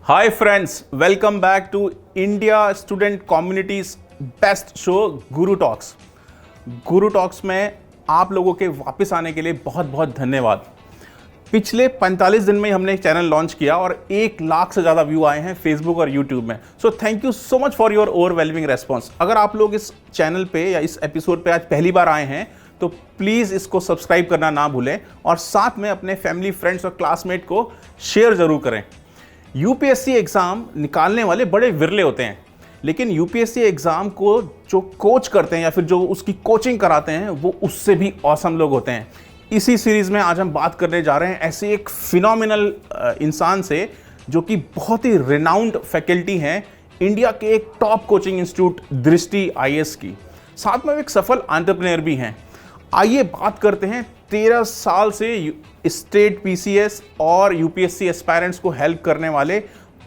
Hi friends, welcome back to India Student Community's best show Guru talks. Guru talks में आप लोगों के वापस आने के लिए बहुत बहुत धन्यवाद। पिछले 45 दिन में हमने एक चैनल लॉन्च किया और 1 लाख से ज़्यादा व्यू आए हैं फेसबुक और यूट्यूब में। So thank you so much for your overwhelming response. अगर आप लोग इस चैनल पे या इस एपिसोड पे आज पहली बार आए हैं तो प्लीज़ इसको सब्सक्राइब करना ना भूलें और साथ में अपने फैमिली, फ्रेंड्स और क्लासमेट को शेयर ज़रूर करें। यूपीएससी एग्ज़ाम निकालने वाले बड़े विरले होते हैं, लेकिन यूपीएससी एग्ज़ाम को जो कोच करते हैं या फिर जो उसकी कोचिंग कराते हैं वो उससे भी ऑसम लोग होते हैं। इसी सीरीज़ में आज हम बात करने जा रहे हैं ऐसे एक फिनोमिनल इंसान से जो कि बहुत ही रिनाउंड फैकल्टी हैं इंडिया के एक टॉप कोचिंग इंस्टीट्यूट दृष्टि आईएएस की। साथ में एक सफल एंटरप्रेन्योर भी हैं। आइए बात करते हैं 13 साल से स्टेट पीसीएस और यूपीएससी एस्पायरेंट्स को हेल्प करने वाले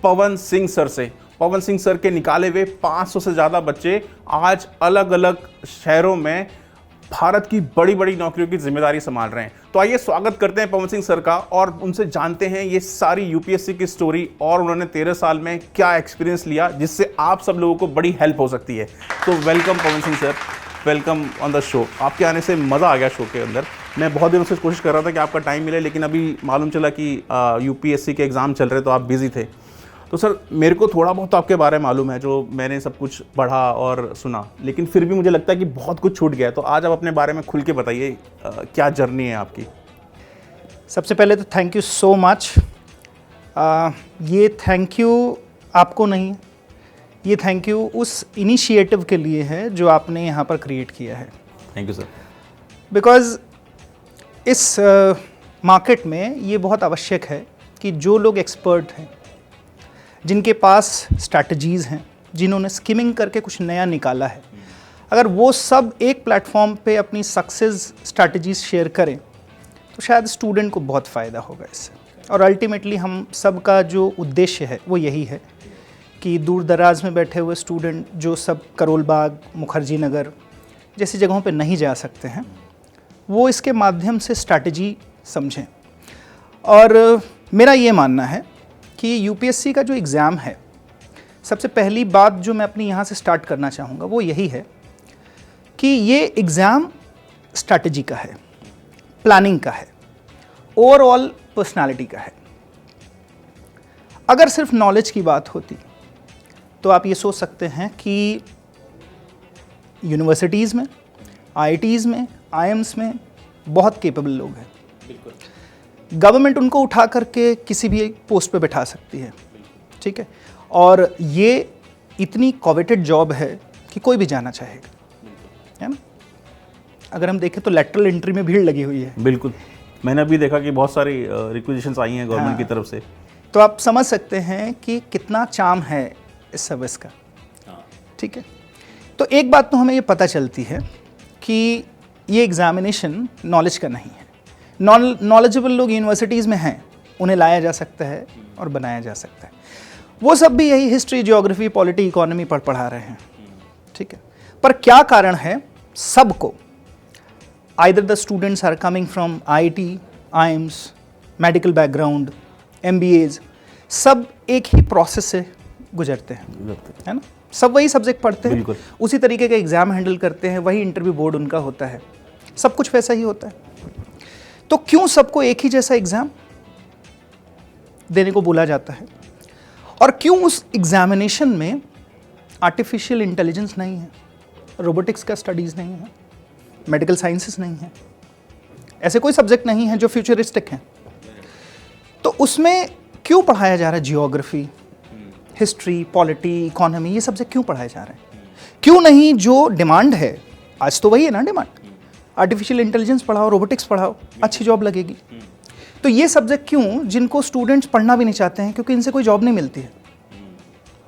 पवन सिंह सर से। पवन सिंह सर के निकाले हुए 500 से ज़्यादा बच्चे आज अलग अलग शहरों में भारत की बड़ी बड़ी नौकरियों की जिम्मेदारी संभाल रहे हैं। तो आइए स्वागत करते हैं पवन सिंह सर का और उनसे जानते हैं ये सारी यूपीएससी की स्टोरी और उन्होंने 13 साल में क्या एक्सपीरियंस लिया जिससे आप सब लोगों को बड़ी हेल्प हो सकती है। तो welcome Pawan Singh sir, welcome on the show. आपके आने से मज़ा आ गया शो के अंदर। मैं बहुत दिनों से कोशिश कर रहा था कि आपका टाइम मिले, लेकिन अभी मालूम चला कि यूपीएससी के एग्ज़ाम चल रहे तो आप बिज़ी थे। तो सर मेरे को थोड़ा बहुत आपके बारे में मालूम है, जो मैंने सब कुछ पढ़ा और सुना, लेकिन फिर भी मुझे लगता है कि बहुत कुछ छूट गया। तो आज आप अपने बारे में खुल के बताइए, क्या जर्नी है आपकी। सबसे पहले तो थैंक यू सो मच। ये थैंक यू आपको नहीं, ये थैंक यू उस इनिशिएटिव के लिए है जो आपने यहाँ पर क्रिएट किया है। Thank you sir. बिकॉज़ इस मार्केट में ये बहुत आवश्यक है कि जो लोग एक्सपर्ट हैं, जिनके पास स्ट्रैटेजीज़ हैं, जिन्होंने स्किमिंग करके कुछ नया निकाला है, अगर वो सब एक प्लेटफॉर्म पे अपनी सक्सेस स्ट्रैटेजीज़ शेयर करें तो शायद स्टूडेंट को बहुत फ़ायदा होगा इससे। और अल्टीमेटली हम सब का जो उद्देश्य है वो यही है कि दूर दराज में बैठे हुए स्टूडेंट जो सब करोल बाग, मुखर्जी नगर जैसी जगहों पे नहीं जा सकते हैं, वो इसके माध्यम से स्ट्रैटेजी समझें। और मेरा ये मानना है कि यूपीएससी का जो एग्ज़ाम है, सबसे पहली बात जो मैं अपनी यहाँ से स्टार्ट करना चाहूँगा वो यही है कि ये एग्ज़ाम स्ट्रैटेजी का है, प्लानिंग का है, ओवरऑल पर्सनालिटी का है। अगर सिर्फ नॉलेज की बात होती तो आप ये सोच सकते हैं कि यूनिवर्सिटीज़ में, आईआईटीज़ में, आईएम्स में बहुत केपेबल लोग हैं। गवर्नमेंट उनको उठा करके किसी भी पोस्ट पे बैठा सकती है, ठीक है। और ये इतनी कॉवेटेड जॉब है कि कोई भी जाना चाहेगा, है ना। अगर हम देखें तो लेटरल एंट्री में भीड़ लगी हुई है। बिल्कुल, मैंने अभी देखा कि बहुत सारी रिक्वेजिशंस आई हैं गवर्नमेंट की तरफ से। तो आप समझ सकते हैं कि कितना चार्म है इस सर्विस का, ठीक है। तो एक बात तो हमें ये पता चलती है कि ये एग्जामिनेशन नॉलेज का नहीं है। नॉलेजेबल लोग यूनिवर्सिटीज़ में हैं, उन्हें लाया जा सकता है और बनाया जा सकता है। वो सब भी यही हिस्ट्री, ज्योग्राफी, पॉलिटी, इकोनॉमी पढ़ा रहे हैं, ठीक है। पर क्या कारण है सबको, either the students are coming from IIT, AIIMS, medical background, MBAs, सब एक ही प्रोसेस से गुजरते हैं, है ना। सब वही सब्जेक्ट पढ़ते हैं, उसी तरीके का एग्ज़ाम हैंडल करते हैं, वही इंटरव्यू बोर्ड उनका होता है, सब कुछ वैसा ही होता है। तो क्यों सबको एक ही जैसा एग्ज़ाम देने को बोला जाता है? और क्यों उस एग्जामिनेशन में आर्टिफिशियल इंटेलिजेंस नहीं है, रोबोटिक्स का स्टडीज़ नहीं है, मेडिकल साइंसेस नहीं है, ऐसे कोई सब्जेक्ट नहीं है जो फ्यूचरिस्टिक हैं? तो उसमें क्यों पढ़ाया जा रहा है जियोग्राफी, हिस्ट्री, पॉलिटी, इकोनॉमी, ये सब्जेक्ट क्यों पढ़ाए जा रहे हैं? क्यों नहीं जो डिमांड है, आज तो वही है ना डिमांड, आर्टिफिशियल इंटेलिजेंस पढ़ाओ, रोबोटिक्स पढ़ाओ, अच्छी जॉब लगेगी। तो ये सब्जेक्ट क्यों जिनको स्टूडेंट्स पढ़ना भी नहीं चाहते हैं, क्योंकि इनसे कोई जॉब नहीं मिलती है।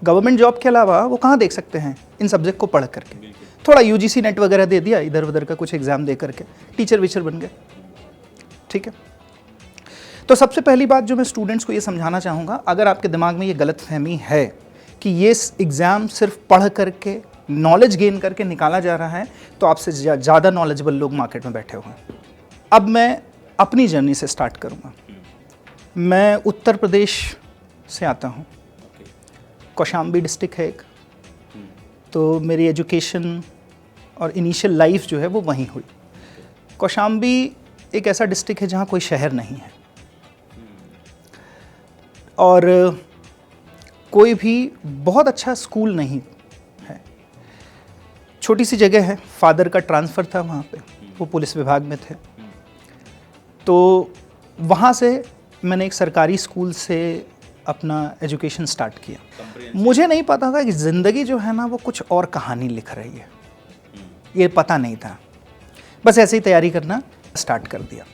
गवर्नमेंट जॉब के अलावा वो कहाँ देख सकते हैं इन सब्जेक्ट को पढ़ करके? थोड़ा यूजीसी नेट वगैरह दे दिया, इधर उधर का कुछ एग्जाम दे करके टीचर वीचर बन गए, ठीक है। तो सबसे पहली बात जो मैं स्टूडेंट्स को ये समझाना चाहूँगा, अगर आपके दिमाग में ये गलतफहमी है कि ये एग्ज़ाम सिर्फ पढ़ करके, नॉलेज गेन करके निकाला जा रहा है, तो आपसे ज़्यादा नॉलेजेबल लोग मार्केट में बैठे हुए हैं। अब मैं अपनी जर्नी से स्टार्ट करूँगा। मैं उत्तर प्रदेश से आता हूँ, कौशाम्बी डिस्ट्रिक्ट है एक, तो मेरी एजुकेशन और इनिशियल लाइफ जो है वो वहीं हुई। कौशाम्बी एक ऐसा डिस्ट्रिक्ट है जहाँ कोई शहर नहीं है और कोई भी बहुत अच्छा स्कूल नहीं है। छोटी सी जगह है, फादर का ट्रांसफ़र था वहाँ पे, वो पुलिस विभाग में थे, तो वहाँ से मैंने एक सरकारी स्कूल से अपना एजुकेशन स्टार्ट किया। मुझे नहीं पता था कि ज़िंदगी जो है ना वो कुछ और कहानी लिख रही है, ये पता नहीं था, बस ऐसे ही तैयारी करना स्टार्ट कर दिया।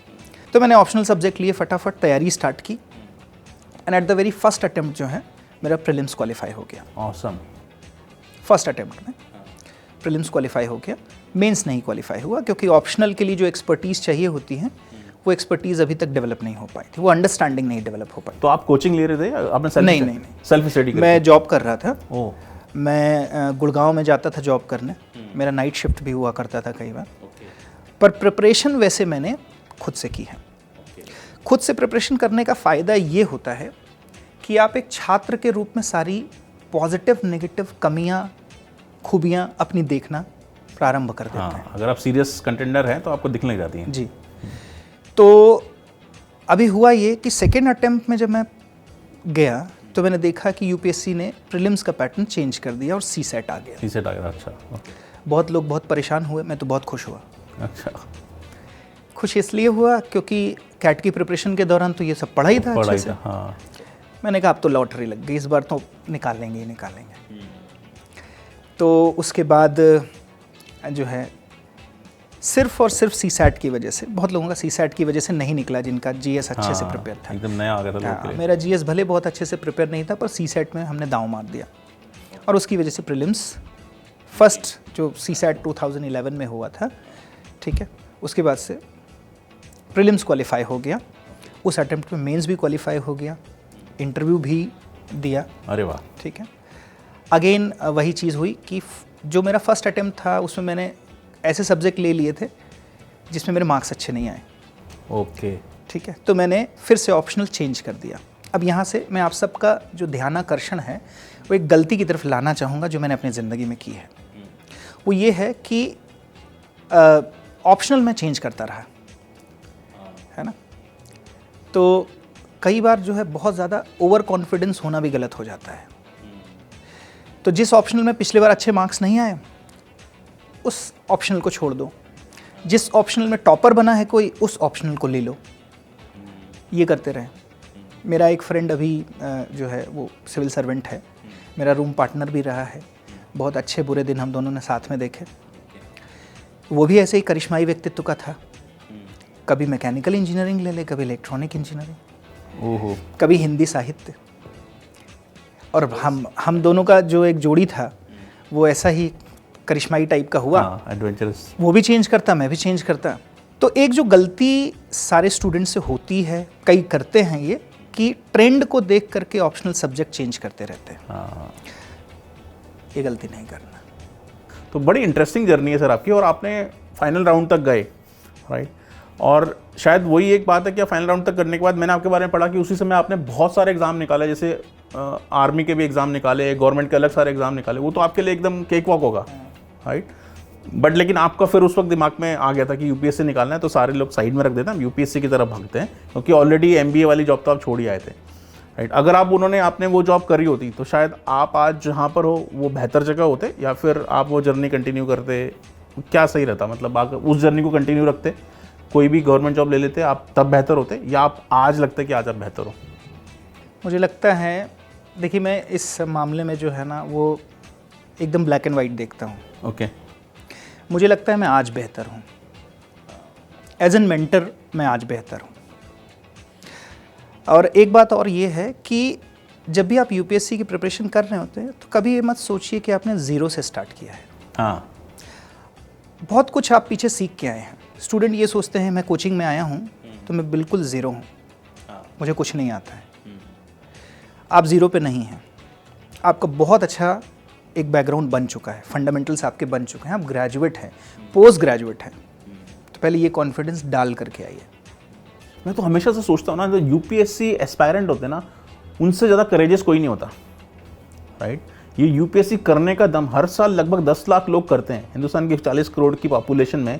तो मैंने ऑप्शनल सब्जेक्ट लिए, फटाफट तैयारी स्टार्ट की and at the very first attempt जो है मेरा प्रीलिम्स क्वालिफाई हो गया। ऑसम। फर्स्ट अटेम्प्ट में प्रीलिम्स क्वालिफाई हो गया, मेंस नहीं क्वालिफाई हुआ क्योंकि ऑप्शनल के लिए जो एक्सपर्टीज़ चाहिए होती है वो एक्सपर्टीज़ अभी तक डेवलप नहीं हो पाई थी, वो अंडरस्टैंडिंग नहीं डेवलप हो पाई। तो आप कोचिंग ले रहे थे या आपने सेल्फ स्टडी? मैं जॉब कर रहा था। ओह। मैं गुड़गांव में जाता था जॉब करने, मेरा नाइट शिफ्ट भी हुआ करता था कई बार, पर प्रिपरेशन वैसे मैंने खुद से की है। खुद से प्रिपरेशन करने का फ़ायदा ये होता है कि आप एक छात्र के रूप में सारी पॉजिटिव नेगेटिव कमियां खूबियां अपनी देखना प्रारंभ कर देते हैं। अगर आप सीरियस कंटेंडर हैं तो आपको दिखने लग जाती हैं। जी। तो अभी हुआ ये कि सेकेंड अटेम्प्ट में जब मैं गया तो मैंने देखा कि यूपीएससी ने प्रीलिम्स का पैटर्न चेंज कर दिया और सीसेट आ गया। सीसेट आ गया, अच्छा। बहुत लोग बहुत परेशान हुए, मैं तो बहुत खुश हुआ। अच्छा। खुश इसलिए हुआ क्योंकि कैट की प्रिपरेशन के दौरान तो ये सब पढ़ा ही था अच्छे से। हाँ। मैंने कहा अब तो लॉटरी लग गई, इस बार तो निकालेंगे ही निकालेंगे। तो उसके बाद जो है सिर्फ और सिर्फ सीसैट की वजह से, बहुत लोगों का सीसैट की वजह से नहीं निकला जिनका जीएस अच्छे से प्रिपेयर था। एकदम नया आ गया था लोगों के लिए। मेरा जीएस भले बहुत अच्छे से प्रिपेयर नहीं था पर सीसैट में हमने दांव मार दिया और उसकी वजह से प्रीलिम्स फर्स्ट जो सीसैट 2011 में हुआ था, ठीक है, उसके बाद से प्रीलिम्स क्वालिफाई हो गया। उस अटेम्प्ट में मेंस भी क्वालिफाई हो गया, इंटरव्यू भी दिया। अरे वाह। ठीक है। अगेन वही चीज़ हुई कि जो मेरा फर्स्ट अटेम्प्ट था उसमें मैंने ऐसे सब्जेक्ट ले लिए थे जिसमें मेरे मार्क्स अच्छे नहीं आए। ओके। ठीक है, तो मैंने फिर से ऑप्शनल चेंज कर दिया। अब यहाँ से मैं आप सबका जो ध्यानाकर्षण है वो एक गलती की तरफ लाना चाहूँगा जो मैंने अपनी ज़िंदगी में की है। वो ये है कि ऑप्शनल मैं चेंज करता रहा, है ना। तो कई बार जो है बहुत ज़्यादा ओवर कॉन्फिडेंस होना भी गलत हो जाता है। तो जिस ऑप्शनल में पिछले बार अच्छे मार्क्स नहीं आए उस ऑप्शनल को छोड़ दो, जिस ऑप्शनल में टॉपर बना है कोई उस ऑप्शनल को ले लो, ये करते रहें। मेरा एक फ्रेंड अभी जो है वो सिविल सर्वेंट है, मेरा रूम पार्टनर भी रहा है, बहुत अच्छे बुरे दिन हम दोनों ने साथ में देखे। वो भी ऐसे ही करिश्माई व्यक्तित्व का था, कभी मैकेनिकल इंजीनियरिंग ले ले, कभी इलेक्ट्रॉनिक इंजीनियरिंग, ओहो, कभी हिंदी साहित्य। और हम दोनों का जो एक जोड़ी था वो ऐसा ही करिश्माई टाइप का हुआ। एडवेंचरस। वो भी चेंज करता, मैं भी चेंज करता। तो एक जो गलती सारे स्टूडेंट से होती है, कई करते हैं ये, कि ट्रेंड को देख करके ऑप्शनल सब्जेक्ट चेंज करते रहते हैं। हाँ, ये गलती नहीं करना। तो बड़ी इंटरेस्टिंग जर्नी है सर आपकी, और आपने फाइनल राउंड तक गए, राइट। और शायद वही एक बात है कि फाइनल राउंड तक करने के बाद मैंने आपके बारे में पढ़ा कि उसी समय आपने बहुत सारे एग्जाम निकाले, जैसे आर्मी के भी एग्जाम निकाले, गवर्नमेंट के अलग सारे एग्जाम निकाले। वो तो आपके लिए एकदम केक वॉक होगा, राइट। बट लेकिन आपका फिर उस वक्त दिमाग में आ गया था कि यूपीएससी निकालना है, तो सारे लोग साइड में रख देते हैं, हम यूपीएससी की तरफ भागते हैं, क्योंकि ऑलरेडी एमबीए वाली जॉब तो आप छोड़ ही आए थे, राइट। अगर आप आपने वो जॉब करी होती तो शायद आप आज जहाँ पर हो वो बेहतर जगह होते, या फिर आप वो जर्नी कंटिन्यू करते, क्या सही रहता? मतलब आप उस जर्नी को कंटिन्यू रखते, कोई भी गवर्नमेंट जॉब ले लेते, आप तब बेहतर होते, या आप आज लगता है कि आज आप बेहतर हो? मुझे लगता है, देखिए मैं इस मामले में जो है ना वो एकदम ब्लैक एंड वाइट देखता हूँ। ओके। मुझे लगता है मैं आज बेहतर हूँ, एज एन मेंटर मैं आज बेहतर हूँ। और एक बात और ये है कि जब भी आप यूपीएससी की प्रिपरेशन कर रहे होते हैं तो कभी ये मत सोचिए कि आपने ज़ीरो से स्टार्ट किया है। हाँ, बहुत कुछ आप पीछे सीख के आए हैं। स्टूडेंट ये सोचते हैं मैं कोचिंग में आया हूँ तो मैं बिल्कुल ज़ीरो हूँ, मुझे कुछ नहीं आता है। आप ज़ीरो पे नहीं हैं, आपका बहुत अच्छा एक बैकग्राउंड बन चुका है, फंडामेंटल्स आपके बन चुके हैं, आप ग्रेजुएट हैं, पोस्ट ग्रेजुएट हैं। तो पहले ये कॉन्फिडेंस डाल करके आइए। मैं तो हमेशा से सोचता हूँ ना, जो यूपीएससी एस्पायरेंट होते हैं ना, उनसे ज़्यादा करेजियस कोई नहीं होता, राइट। ये यूपीएससी करने का दम, हर साल लगभग 10 लाख लोग करते हैं। हिंदुस्तान की 40 करोड़ की पॉपुलेशन में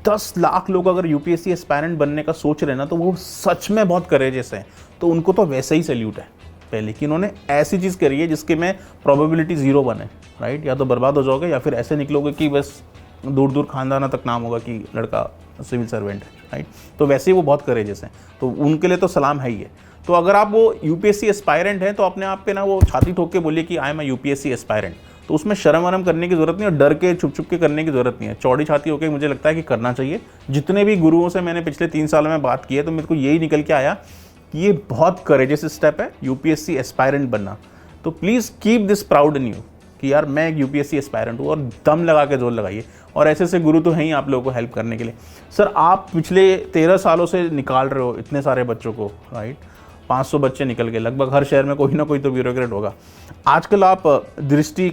10 लाख लोग अगर यूपीएससी एस्पायरेंट बनने का सोच रहे हैं ना, तो वो सच में बहुत करेजियस हैं। तो उनको तो वैसे ही सैल्यूट है पहले कि उन्होंने ऐसी चीज़ करी है जिसके में प्रोबेबिलिटी 0 बने, राइट। या तो बर्बाद हो जाओगे या फिर ऐसे निकलोगे कि बस दूर दूर खानदाना तक नाम होगा कि लड़का सिविल सर्वेंट है, राइट। तो वैसे ही वो बहुत करेजियस हैं, तो उनके लिए तो सलाम है ही है। तो अगर आप वो यूपीएससी एस्पायरेंट हैं तो अपने आप पे ना वो छाती ठोक के बोलिए कि I am a UPSC aspirant. तो उसमें शर्म वरम करने की जरूरत नहीं और डर के छुप छुप के करने की जरूरत नहीं है। चौड़ी छाती होकर मुझे लगता है कि करना चाहिए। जितने भी गुरुओं से मैंने पिछले 3 सालों में बात की है तो मेरे को यही निकल के आया कि ये बहुत करेजियस स्टेप है यूपीएससी एस्पायरेंट बनना। तो please keep this proud in you कि यार मैं एक यूपीएससी एस्पायरेंट हूँ, और दम लगा के जोर लगाइए। और ऐसे ऐसे गुरु तो हैं ही आप लोगों को हेल्प करने के लिए। सर आप पिछले 13 सालों से निकाल रहे हो इतने सारे बच्चों को, राइट। 500 बच्चे निकल गए, लगभग हर शहर में कोई ना कोई तो ब्यूरोक्रेट होगा। आजकल आप दृष्टि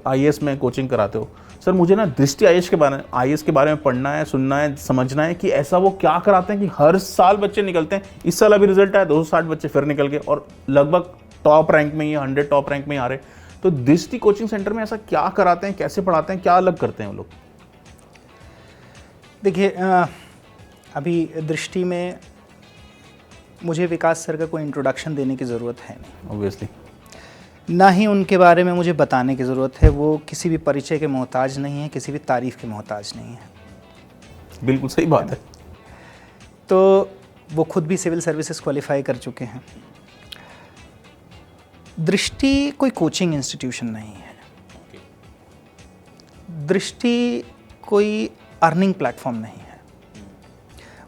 आईएएस में कोचिंग कराते हो। सर मुझे ना दृष्टि आईएएस के बारे में पढ़ना है, सुनना है, समझना है कि ऐसा वो क्या कराते हैं कि हर साल बच्चे निकलते हैं। इस साल अभी रिजल्ट आया 260 बच्चे फिर निकल गए और लगभग टॉप रैंक में ही 100 टॉप रैंक में ही आ रहे। तो दृष्टि कोचिंग सेंटर में ऐसा क्या कराते हैं, कैसे पढ़ाते हैं, क्या अलग करते हैं वो लोग? देखिए अभी दृष्टि में मुझे विकास सर का कोई इंट्रोडक्शन देने की ज़रूरत है नहीं, ऑब्वियसली। ना ही उनके बारे में मुझे बताने की ज़रूरत है। वो किसी भी परिचय के मोहताज नहीं है, किसी भी तारीफ़ के मोहताज नहीं है। बिल्कुल सही बात है। तो वो खुद भी सिविल सर्विसेज क्वालिफाई कर चुके हैं। दृष्टि कोई कोचिंग इंस्टीट्यूशन नहीं है। दृष्टि कोई अर्निंग प्लेटफॉर्म नहीं है।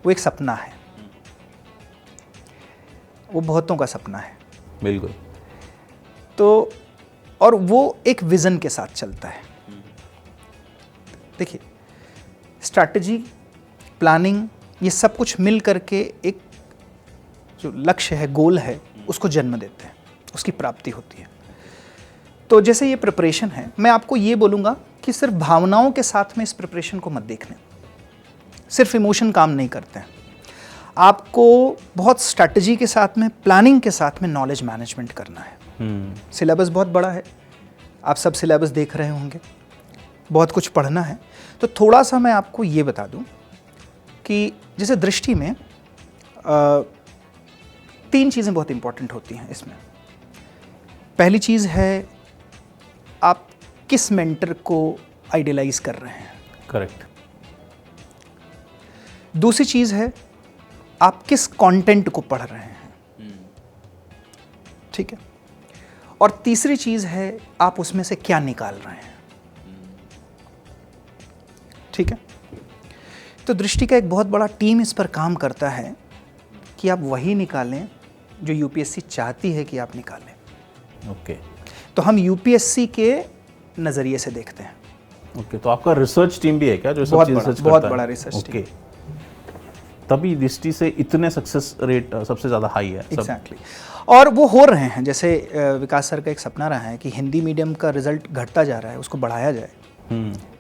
वो एक सपना है, वो बहुतों का सपना है। बिल्कुल। तो और वो एक विज़न के साथ चलता है। देखिए स्ट्रैटेजी, प्लानिंग, ये सब कुछ मिल करके एक जो लक्ष्य है, गोल है, उसको जन्म देते हैं, उसकी प्राप्ति होती है। तो जैसे ये प्रिपरेशन है, मैं आपको ये बोलूँगा कि सिर्फ भावनाओं के साथ में इस प्रिपरेशन को मत देखने। सिर्फ इमोशन काम नहीं करते हैं। आपको बहुत स्ट्रैटेजी के साथ में, प्लानिंग के साथ में नॉलेज मैनेजमेंट करना है। सिलेबस बहुत बड़ा है, आप सब सिलेबस देख रहे होंगे, बहुत कुछ पढ़ना है। तो थोड़ा सा मैं आपको ये बता दूं कि जैसे दृष्टि में 3 चीज़ें बहुत इंपॉर्टेंट होती हैं इसमें। पहली चीज़ है आप किस मेंटर को आइडियलाइज कर रहे हैं। करेक्ट। दूसरी चीज़ है आप किस कंटेंट को पढ़ रहे हैं, ठीक है। और तीसरी चीज़ है आप उसमें से क्या निकाल रहे हैं, ठीक है। तो दृष्टि का एक बहुत बड़ा टीम इस पर काम करता है कि आप वही निकालें जो यूपीएससी चाहती है कि आप निकालें। ओके। तो हम यूपीएससी के नज़रिए से देखते हैं। ओके। तो आपका रिसर्च टीम भी है क्या जो सब बहुत चीज़ बड़ा, रिसर्च बहुत करता है? बड़ा रिसर्च टीम। ओके। तभी दृष्टि से इतने सक्सेस रेट सबसे ज़्यादा हाई है। एग्जैक्टली। और वो हो रहे हैं। जैसे विकास सर का एक सपना रहा है कि हिंदी मीडियम का रिजल्ट घटता जा रहा है, उसको बढ़ाया जाए।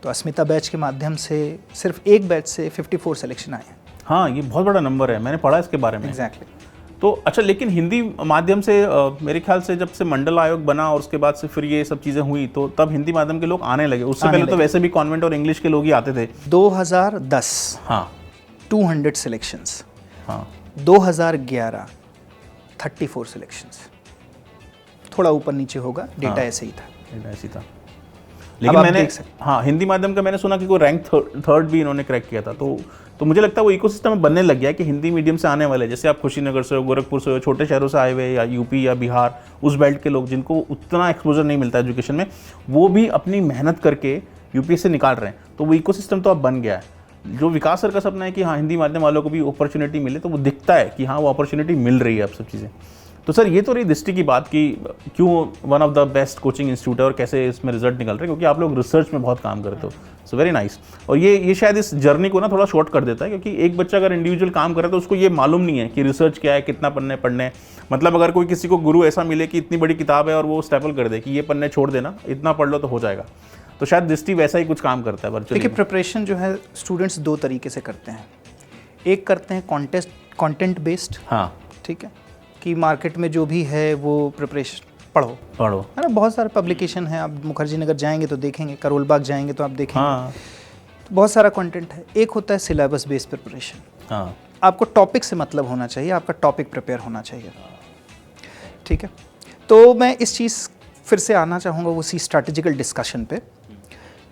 तो अस्मिता बैच के माध्यम से सिर्फ एक बैच से 54 सिलेक्शन आए हैं। हाँ, ये बहुत बड़ा नंबर है, मैंने पढ़ा इसके बारे में। एग्जैक्टली। तो अच्छा, लेकिन हिंदी माध्यम से मेरे ख्याल से जब से मंडल आयोग बना और उसके बाद से फिर ये सब चीज़ें हुई तो तब हिंदी माध्यम के लोग आने लगे। उससे पहले तो वैसे भी कॉन्वेंट और इंग्लिश के लोग ही आते थे। 2010 हाँ 200 सिलेक्शंस, हाँ 2011 34 सिलेक्शंस। थोड़ा ऊपर नीचे होगा, डेटा हाँ, ऐसे ही था। ऐसी था। लेकिन आप मैंने देख सकते हाँ हिंदी माध्यम का मैंने सुना कि कोई रैंक थर्ड भी इन्होंने क्रैक किया था। तो मुझे लगता है वो इकोसिस्टम बनने लग गया है कि हिंदी मीडियम से आने वाले, जैसे आप खुशीनगर से हो, गोरखपुर से हो, छोटे शहरों से आए हुए या यूपी या बिहार, उस बेल्ट के लोग जिनको उतना एक्सपोजर नहीं मिलता एजुकेशन में, वो भी अपनी मेहनत करके यूपीएससी से निकाल रहे हैं। तो वो इकोसिस्टम तो अब बन गया है। जो विकास सर का सपना है कि हाँ हिंदी माध्यम वालों को भी अपॉर्चुनिटी मिले, तो वो दिखता है कि हाँ वो अपॉर्चुनिटी मिल रही है अब सब चीज़ें। तो सर ये तो रही दृष्टि की बात कि क्यों one of the best coaching institute है और कैसे इसमें रिजल्ट निकल रहे हैं, क्योंकि आप लोग रिसर्च में बहुत काम करते हो। So very nice. और ये शायद इस जर्नी को ना थोड़ा शॉर्ट कर देता है, क्योंकि एक बच्चा अगर इंडिविजुअल काम करे तो उसको ये मालूम नहीं है कि रिसर्च क्या है, कितना पढ़ने है। मतलब अगर कोई किसी को गुरु ऐसा मिले कि इतनी बड़ी किताब है और वो स्टेपल कर दे कि ये पन्ने छोड़ देना, इतना पढ़ लो तो हो जाएगा, तो शायद दृष्टि वैसा ही कुछ काम करता है वर्चुअली। देखिए प्रिपरेशन जो है स्टूडेंट्स 2 तरीके से करते हैं। एक करते हैं कंटेंट बेस्ड, हाँ ठीक है, कि मार्केट में जो भी है वो प्रिपरेशन पढ़ो पढ़ो। है ना। बहुत सारे पब्लिकेशन हैं, आप मुखर्जी नगर जाएंगे तो देखेंगे, करोल बाग जाएंगे तो आप देखेंगे। हाँ तो बहुत सारा कंटेंट है। एक होता है सिलेबस बेस्ड प्रिपरेशन, हाँ आपको टॉपिक से मतलब होना चाहिए, आपका टॉपिक प्रिपेयर होना चाहिए, ठीक है। तो मैं इस चीज़ फिर से आना चाहूँगा उसी स्ट्रैटेजिकल डिस्कशन पे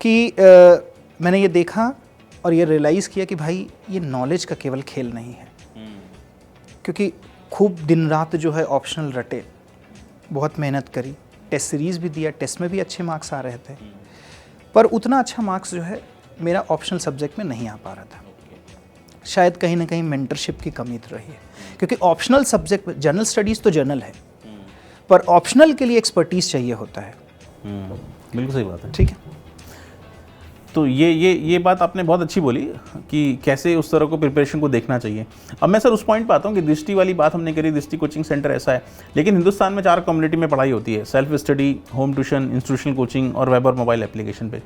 कि मैंने ये देखा और ये रियलाइज़ किया कि भाई ये नॉलेज का केवल खेल नहीं है, क्योंकि खूब दिन रात जो है ऑप्शनल रटे, बहुत मेहनत करी, टेस्ट सीरीज़ भी दिया, टेस्ट में भी अच्छे मार्क्स आ रहे थे, पर उतना अच्छा मार्क्स जो है मेरा ऑप्शनल सब्जेक्ट में नहीं आ पा रहा था। शायद कहीं ना कहीं मेंटरशिप की कमी तो रही है, क्योंकि ऑप्शनल सब्जेक्ट, जनरल स्टडीज़ तो जनरल है, पर ऑप्शनल के लिए एक्सपर्टीज़ चाहिए होता है। बिल्कुल सही बात है। ठीक है, तो ये बात आपने बहुत अच्छी बोली कि कैसे उस तरह को प्रिपरेशन को देखना चाहिए। अब मैं सर उस पॉइंट पे आता हूँ कि दृष्टि वाली बात हमने करी, दृष्टि कोचिंग सेंटर ऐसा है, लेकिन हिंदुस्तान में 4 कम्युनिटी में पढ़ाई होती है, self study, home tuition, institutional coaching और वेब और मोबाइल एप्लीकेशन पे।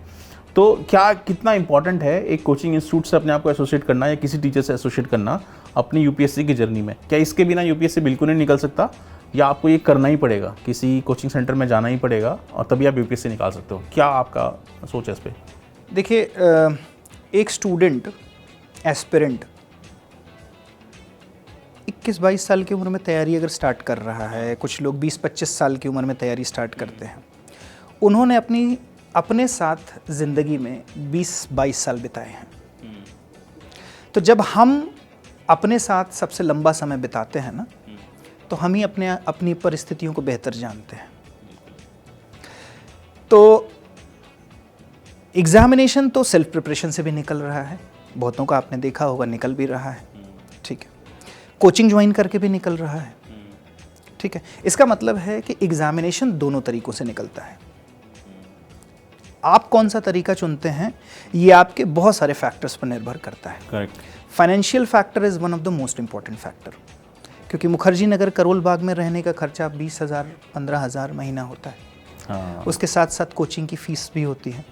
तो क्या कितना इंपॉर्टेंट है एक कोचिंग इंस्टीट्यूट से अपने आप को एसोसिएट करना या किसी टीचर से एसोसिएट करना अपनी यूपीएससी की जर्नी में? क्या इसके बिना यूपीएससी बिल्कुल नहीं निकल सकता, या आपको ये करना ही पड़ेगा, किसी कोचिंग सेंटर में जाना ही पड़ेगा और तभी आप यूपीएससी निकाल सकते हो? क्या आपका सोच है इस पर? देखिए एक स्टूडेंट एस्पिरेंट 21-22 साल की उम्र में तैयारी अगर स्टार्ट कर रहा है, कुछ लोग 20-25 साल की उम्र में तैयारी स्टार्ट करते हैं, उन्होंने अपने साथ ज़िंदगी में 20-22 साल बिताए हैं। तो जब हम अपने साथ सबसे लंबा समय बिताते हैं ना, तो हम ही अपनी परिस्थितियों को बेहतर जानते हैं। तो एग्जामिनेशन तो सेल्फ प्रिपरेशन से भी निकल रहा है, बहुतों का आपने देखा होगा निकल भी रहा है, ठीक है। कोचिंग ज्वाइन करके भी निकल रहा है, ठीक है। इसका मतलब है कि एग्जामिनेशन दोनों तरीकों से निकलता है। आप कौन सा तरीका चुनते हैं ये आपके बहुत सारे फैक्टर्स पर निर्भर करता है। Correct. Financial factor is one of the most important factor, क्योंकि मुखर्जी नगर करोल बाग में रहने का खर्चा 20,000 15,000 महीना होता है। हाँ। उसके साथ साथ कोचिंग की फीस भी होती है,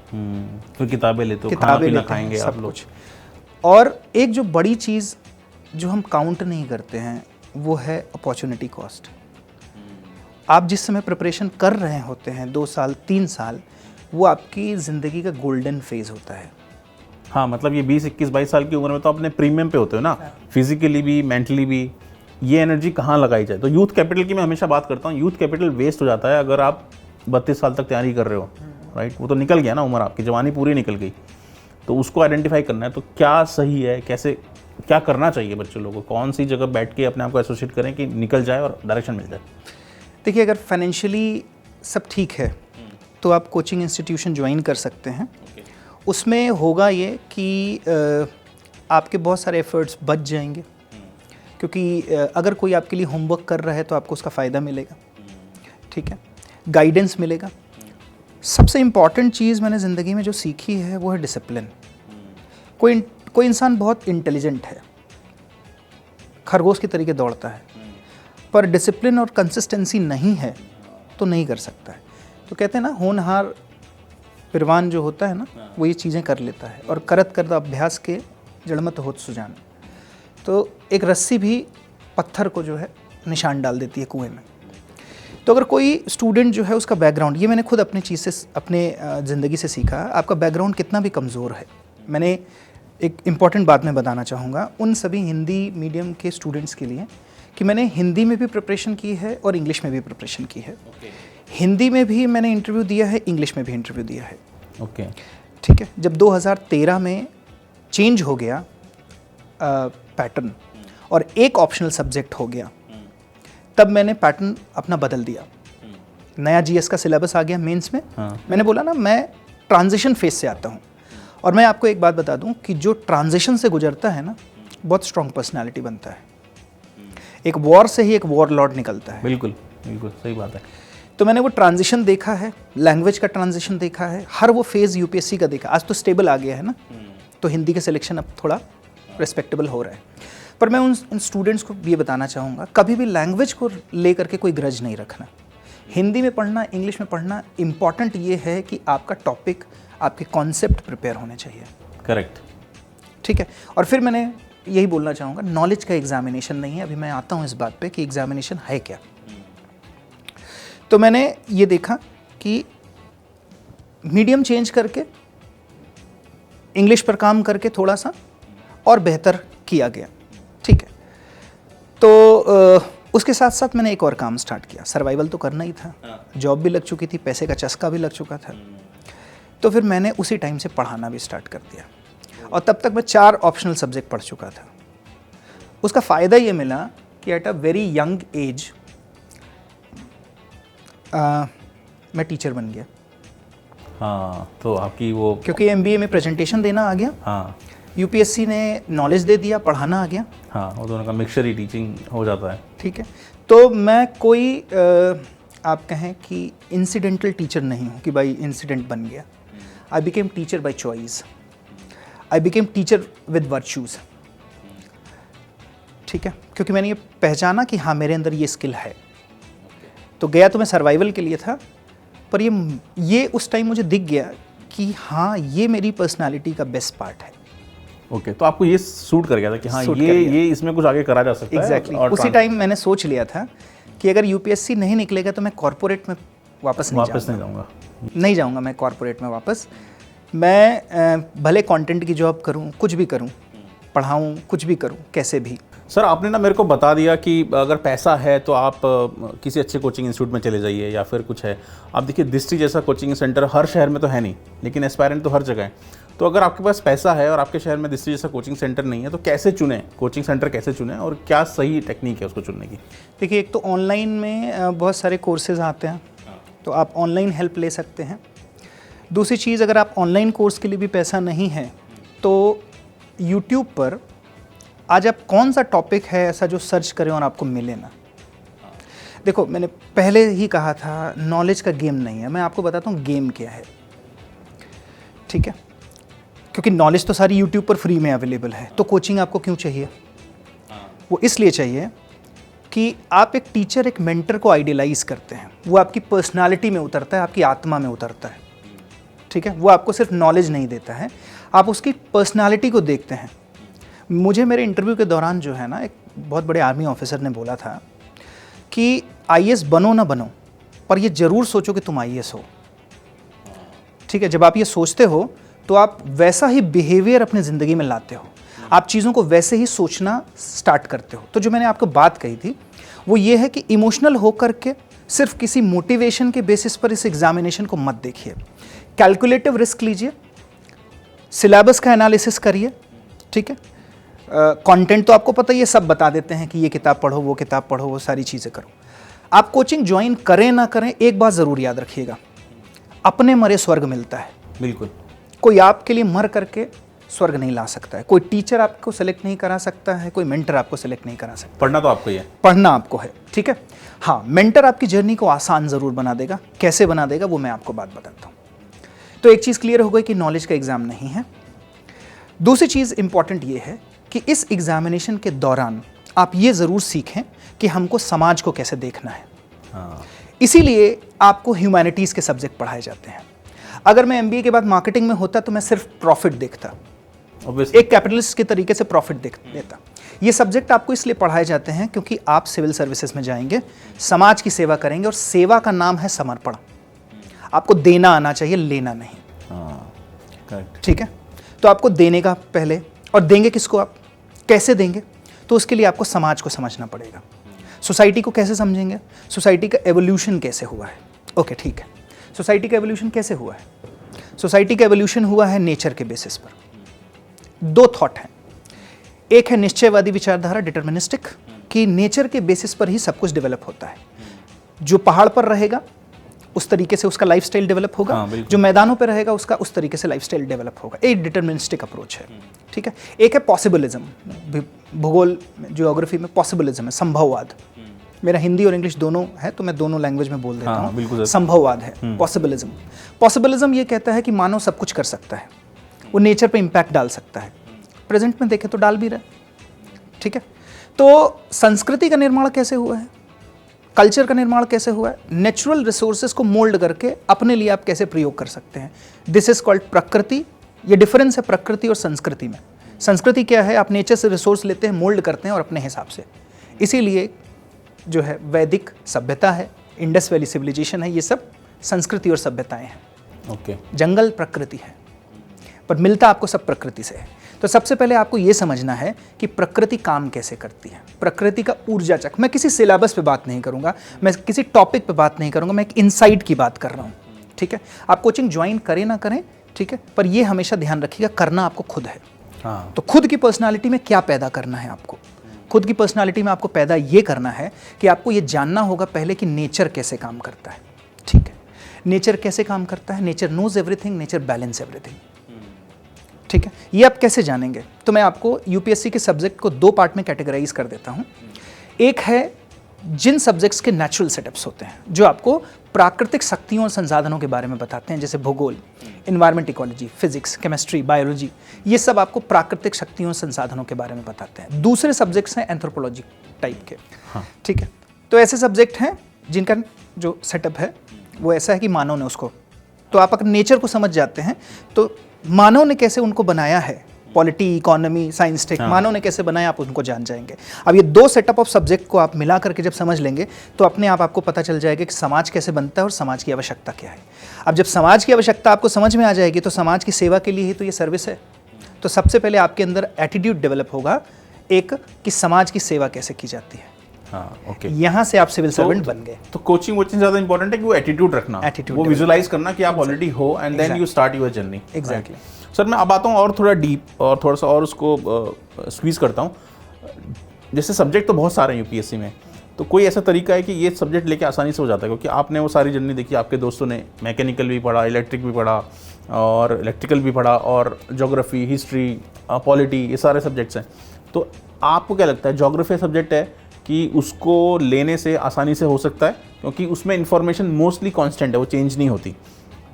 फिर किताबें लेते हो, किताबें लेते खाएंगे हैं, आप सब लोग। कुछ। और एक जो बड़ी चीज़ जो हम काउंट नहीं करते हैं वो है अपॉर्चुनिटी कॉस्ट। आप जिस समय प्रिपरेशन कर रहे होते हैं 2 साल 3 साल, वो आपकी ज़िंदगी का गोल्डन फेज होता है। हाँ, मतलब ये 20, 21, 22 साल की उम्र में तो अपने प्रीमियम पे होते हो ना, फिजिकली भी मेंटली भी। ये एनर्जी कहाँ लगाई जाए? तो यूथ कैपिटल की मैं हमेशा बात करता हूँ, यूथ कैपिटल वेस्ट हो जाता है अगर आप 32 साल तक तैयारी कर रहे हो, राइट? वो तो निकल गया ना, उम्र आपकी, जवानी पूरी निकल गई। तो उसको आइडेंटिफाई करना है, तो क्या सही है, कैसे क्या करना चाहिए बच्चों लोगों को, कौन सी जगह बैठ के अपने आप को एसोसिएट करें कि निकल जाए और डायरेक्शन मिल जाए? देखिए, अगर फाइनेंशियली सब ठीक है तो आप कोचिंग इंस्टीट्यूशन ज्वाइन कर सकते हैं। उसमें होगा ये कि आपके बहुत सारे एफर्ट्स बच जाएंगे, क्योंकि अगर कोई आपके लिए होमवर्क कर रहा है तो आपको उसका फ़ायदा मिलेगा, ठीक है, गाइडेंस मिलेगा। सबसे इम्पॉर्टेंट चीज़ मैंने ज़िंदगी में जो सीखी है वो है डिसिप्लिन। कोई इंसान बहुत इंटेलिजेंट है, खरगोश की तरीके दौड़ता है, पर डिसिप्लिन और कंसिस्टेंसी नहीं है तो नहीं कर सकता है। तो कहते हैं ना, होनहार विद्वान जो होता है ना, वो ये चीज़ें कर लेता है, और करत करत अभ्यास के जड़मत होत सुजान। तो एक रस्सी भी पत्थर को जो है निशान डाल देती है कुएं में। तो अगर कोई स्टूडेंट जो है उसका बैकग्राउंड, ये मैंने खुद अपनी चीज़ से, अपने ज़िंदगी से सीखा, आपका बैकग्राउंड कितना भी कमज़ोर है। मैंने एक इम्पॉर्टेंट बात मैं बताना चाहूँगा उन सभी हिंदी मीडियम के स्टूडेंट्स के लिए कि मैंने हिंदी में भी प्रिपरेशन की है और इंग्लिश में भी प्रिपरेशन की है। हिंदी में भी मैंने इंटरव्यू दिया है, इंग्लिश में भी इंटरव्यू दिया है। ठीक है। जब 2013 में चेंज हो गया पैटर्न और एक ऑप्शनल सब्जेक्ट हो गया, तब मैंने पैटर्न अपना बदल दिया। नया जीएस का सिलेबस आ गया मेंस में। मैंने बोला ना, मैं ट्रांजिशन फेज से आता हूँ, और मैं आपको एक बात बता दूं कि जो ट्रांजिशन से गुजरता है ना, बहुत स्ट्रॉन्ग पर्सनालिटी बनता है। एक वॉर से ही एक वॉर लॉर्ड निकलता है। बिल्कुल बिल्कुल सही बात है। तो मैंने वो ट्रांजिशन देखा है, लैंग्वेज का ट्रांजिशन देखा है, हर वो फेज़ यूपीएससी का देखा। आज तो स्टेबल आ गया है ना, तो हिंदी का सिलेक्शन अब थोड़ा रिस्पेक्टेबल हो रहा है। पर मैं उन स्टूडेंट्स को ये बताना चाहूँगा, कभी भी लैंग्वेज को लेकर के कोई ग्रज नहीं रखना। हिंदी में पढ़ना, इंग्लिश में पढ़ना, इम्पॉर्टेंट ये है कि आपका टॉपिक, आपके कॉन्सेप्ट प्रिपेयर होने चाहिए। करेक्ट, ठीक है। और फिर मैंने यही बोलना चाहूँगा, नॉलेज का एग्जामिनेशन नहीं है। अभी मैं आता हूँ इस बात पे कि एग्जामिनेशन है क्या। तो मैंने ये देखा कि मीडियम चेंज करके इंग्लिश पर काम करके थोड़ा सा और बेहतर किया गया, ठीक है। तो उसके साथ साथ मैंने एक और काम स्टार्ट किया, सर्वाइवल तो करना ही था, जॉब भी लग चुकी थी, पैसे का चस्का भी लग चुका था, तो फिर मैंने उसी टाइम से पढ़ाना भी स्टार्ट कर दिया। और तब तक मैं 4 ऑप्शनल सब्जेक्ट पढ़ चुका था। उसका फ़ायदा ये मिला कि at a very young age मैं टीचर बन गया। हाँ, तो आपकी वो क्योंकि MBA में प्रेजेंटेशन देना आ गया, हाँ UPSC ने नॉलेज दे दिया, पढ़ाना आ गया, हाँ, वो दोनों का मिक्सचर ही टीचिंग हो जाता है। ठीक है। तो मैं कोई आप कहें कि इंसिडेंटल टीचर नहीं हूँ कि भाई इंसिडेंट बन गया। I became teacher by choice, I became teacher with virtues, ठीक है। क्योंकि मैंने ये पहचाना कि हाँ मेरे अंदर ये स्किल है। तो गया तो मैं सर्वाइवल के लिए था, पर ये उस टाइम मुझे दिख गया कि हाँ ये मेरी पर्सनालिटी का बेस्ट पार्ट है। ओके, तो आपको ये सूट कर गया था कि हाँ ये इसमें कुछ आगे करा जा सकता है। एग्जैक्टली, उसी टाइम मैंने सोच लिया था कि अगर UPSC नहीं निकलेगा तो मैं कॉर्पोरेट में वापस नहीं जाऊंगा मैं कॉर्पोरेट में वापस। मैं भले कंटेंट की जॉब करूं, कुछ भी करूं, पढ़ाऊं, कुछ भी करूं, कैसे भी। सर आपने ना मेरे को बता दिया कि अगर पैसा है तो आप किसी अच्छे कोचिंग इंस्टीट्यूट में चले जाइए या फिर कुछ है। आप देखिए दृष्टि जैसा कोचिंग सेंटर हर शहर में तो है नहीं, लेकिन एस्पायरेंट तो हर जगह है। तो अगर आपके पास पैसा है और आपके शहर में दृष्टि जैसा कोचिंग सेंटर नहीं है तो कैसे चुनें, कोचिंग सेंटर कैसे चुनें और क्या सही टेक्निक है उसको चुनने की? देखिए, एक तो ऑनलाइन में बहुत सारे कोर्सेज आते हैं, तो आप ऑनलाइन हेल्प ले सकते हैं। दूसरी चीज़, अगर आप ऑनलाइन कोर्स के लिए भी पैसा नहीं है तो यूट्यूब पर आज आप कौन सा टॉपिक है ऐसा जो सर्च करें और आपको मिले ना। देखो, मैंने पहले ही कहा था नॉलेज का गेम नहीं है। मैं आपको बताता हूँ गेम क्या है, ठीक है। क्योंकि नॉलेज तो सारी यूट्यूब पर फ्री में अवेलेबल है, तो कोचिंग आपको क्यों चाहिए? वो इसलिए चाहिए कि आप एक टीचर, एक मेंटर को आइडियलाइज करते हैं, वो आपकी पर्सनालिटी में उतरता है, आपकी आत्मा में उतरता है, ठीक है। वो आपको सिर्फ नॉलेज नहीं देता है, आप उसकी पर्सनालिटी को देखते हैं। मुझे मेरे इंटरव्यू के दौरान जो है ना, एक बहुत बड़े आर्मी ऑफिसर ने बोला था कि IAS बनो ना बनो, पर ये ज़रूर सोचो कि तुम IAS हो, ठीक है। जब आप ये सोचते हो तो आप वैसा ही बिहेवियर अपनी ज़िंदगी में लाते हो, आप चीज़ों को वैसे ही सोचना स्टार्ट करते हो। तो जो मैंने आपको बात कही थी वो ये है कि इमोशनल होकर के सिर्फ किसी मोटिवेशन के बेसिस पर इस एग्जामिनेशन को मत देखिए। कैलकुलेटिव रिस्क लीजिए, सिलेबस का एनालिसिस करिए, ठीक है। कंटेंट तो आपको पता ही है, सब बता देते हैं कि ये किताब पढ़ो, वो किताब पढ़ो, वो सारी चीज़ें करो। आप कोचिंग ज्वाइन करें ना करें, एक बात ज़रूर याद रखिएगा, अपने मरे स्वर्ग मिलता है। बिल्कुल, कोई आपके लिए मर करके स्वर्ग नहीं ला सकता है। कोई टीचर आपको सेलेक्ट नहीं करा सकता है, कोई मेंटर आपको सेलेक्ट नहीं करा सकता। पढ़ना तो आपको ही है, पढ़ना आपको है, ठीक है। हाँ, मेंटर आपकी जर्नी को आसान ज़रूर बना देगा, कैसे बना देगा वो मैं आपको बात बताता हूँ। तो एक चीज़ क्लियर हो गई कि नॉलेज का एग्ज़ाम नहीं है। दूसरी चीज़ इंपॉर्टेंट ये है कि इस एग्जामिनेशन के दौरान आप ये ज़रूर सीखें कि हमको समाज को कैसे देखना है। हाँ। इसीलिए आपको ह्यूमैनिटीज़ के सब्जेक्ट पढ़ाए जाते हैं। अगर मैं MBA के बाद मार्केटिंग में होता तो मैं सिर्फ प्रॉफिट देखता, एक कैपिटलिस्ट के तरीके से प्रॉफिट देता। ये सब्जेक्ट आपको इसलिए पढ़ाए जाते हैं क्योंकि आप सिविल सर्विसेज में जाएंगे, समाज की सेवा करेंगे, और सेवा का नाम है समर्पण। आपको देना आना चाहिए, लेना नहीं। ठीक है। तो आपको देने का पहले, और देंगे किसको, आप कैसे देंगे, तो उसके लिए आपको समाज को समझना पड़ेगा। सोसाइटी को कैसे समझेंगे, सोसाइटी का एवोल्यूशन कैसे हुआ है। ओके, ठीक है। सोसाइटी का एवोल्यूशन कैसे हुआ है? सोसाइटी का एवोल्यूशन हुआ है नेचर के बेसिस पर। दो थॉट हैं, एक है निश्चयवादी विचारधारा, डिटर्मिनिस्टिक, कि नेचर के बेसिस पर ही सब कुछ डेवलप होता है। जो पहाड़ पर रहेगा उस तरीके से उसका लाइफस्टाइल डेवलप होगा, जो मैदानों पर रहेगा उसका उस तरीके से लाइफस्टाइल डेवलप होगा। एक डिटर्मिनिस्टिक अप्रोच है, ठीक है। एक है पॉसिबिलिज्म, भूगोल ज्योग्राफी में पॉसिबिलिज्म है, संभववाद। मेरा हिंदी और इंग्लिश दोनों है तो मैं दोनों लैंग्वेज में बोल देता हूँ। संभववाद है पॉसिबिलिज्म। पॉसिबिलिज्म ये कहता है कि मानव सब कुछ कर सकता है, वो नेचर पे इम्पैक्ट डाल सकता है। प्रेजेंट में देखें तो डाल भी रहा है, ठीक है। तो संस्कृति का निर्माण कैसे हुआ है, कल्चर का निर्माण कैसे हुआ है, नेचुरल रिसोर्सेज को मोल्ड करके अपने लिए आप कैसे प्रयोग कर सकते हैं। दिस इज कॉल्ड प्रकृति। ये डिफरेंस है प्रकृति और संस्कृति में। संस्कृति क्या है, आप नेचर से रिसोर्स लेते हैं, मोल्ड करते हैं और अपने हिसाब से। इसीलिए जो है वैदिक सभ्यता है, इंडस वैली सिविलाइजेशन है, ये सब संस्कृति और सभ्यताएं हैं। ओके। जंगल प्रकृति है, पर मिलता आपको सब प्रकृति से है। तो सबसे पहले आपको ये समझना है कि प्रकृति काम कैसे करती है, प्रकृति का ऊर्जा चक्र। मैं किसी सिलेबस पे बात नहीं करूंगा, मैं किसी टॉपिक पे बात नहीं करूंगा, मैं एक इनसाइट की बात कर रहा हूँ, ठीक है। आप कोचिंग ज्वाइन करें ना करें, ठीक है, पर ये हमेशा ध्यान रखिएगा, करना आपको खुद है। हाँ। तो खुद की पर्सनालिटी में क्या पैदा करना है आपको, खुद की पर्सनालिटी में आपको पैदा ये करना है कि आपको ये जानना होगा पहले कि नेचर कैसे काम करता है, ठीक है। नेचर कैसे काम करता है, nature knows everything, nature balance everything, ठीक है। ये आप कैसे जानेंगे, तो मैं आपको यूपीएससी के सब्जेक्ट को 2 पार्ट में कैटेगराइज कर देता हूँ। एक है जिन सब्जेक्ट्स के नेचुरल सेटअप्स होते हैं, जो आपको प्राकृतिक शक्तियों और संसाधनों के बारे में बताते हैं, जैसे भूगोल, environment ecology, physics, chemistry, biology, ये सब आपको प्राकृतिक शक्तियों और संसाधनों के बारे में बताते हैं। दूसरे सब्जेक्ट्स हैं एंथ्रोपोलॉजी टाइप के, ठीक है। तो ऐसे सब्जेक्ट हैं जिनका जो सेटअप है वो ऐसा है कि मानव ने उसको, तो आप अगर नेचर को समझ जाते हैं तो मानव ने कैसे उनको बनाया है, पॉलिटी, इकोनॉमी, साइंस टेक, मानव ने कैसे बनाया, आप उनको जान जाएंगे। अब ये 2 सेटअप ऑफ सब्जेक्ट को आप मिला करके जब समझ लेंगे तो अपने आप आपको पता चल जाएगा कि समाज कैसे बनता है और समाज की आवश्यकता क्या है। अब जब समाज की आवश्यकता आपको समझ में आ जाएगी तो समाज की सेवा के लिए ही तो ये सर्विस है। तो सबसे पहले आपके अंदर एटीट्यूड डेवलप होगा एक, कि समाज की सेवा कैसे की जाती है। हाँ, ओके। यहाँ से आप सिविल सर्वेंट बन गए। तो कोचिंग ज़्यादा इंपॉर्टेंट है कि वो एटीट्यूड रखना, वो विजुलाइज करना कि आप ऑलरेडी हो and then you start your journey. Exactly. Sir मैं अब आता हूँ और थोड़ा डीप और थोड़ा सा और उसको स्क्वीज़ करता हूँ। जैसे सब्जेक्ट तो बहुत सारे हैं यूपीएससी में, तो कोई ऐसा तरीका है कि ये सब्जेक्ट लेके आसानी से हो जाता है, क्योंकि आपने वो सारी जर्नी देखी, आपके दोस्तों ने मैकेनिकल भी पढ़ा, इलेक्ट्रिक भी पढ़ा और इलेक्ट्रिकल भी पढ़ा और ज्योग्राफी, हिस्ट्री, पॉलिटी, ये सारे सब्जेक्ट्स हैं। तो आपको क्या लगता है ज्योग्राफी सब्जेक्ट है कि उसको लेने से आसानी से हो सकता है, क्योंकि उसमें इंफॉर्मेशन मोस्टली कांस्टेंट है, वो चेंज नहीं होती।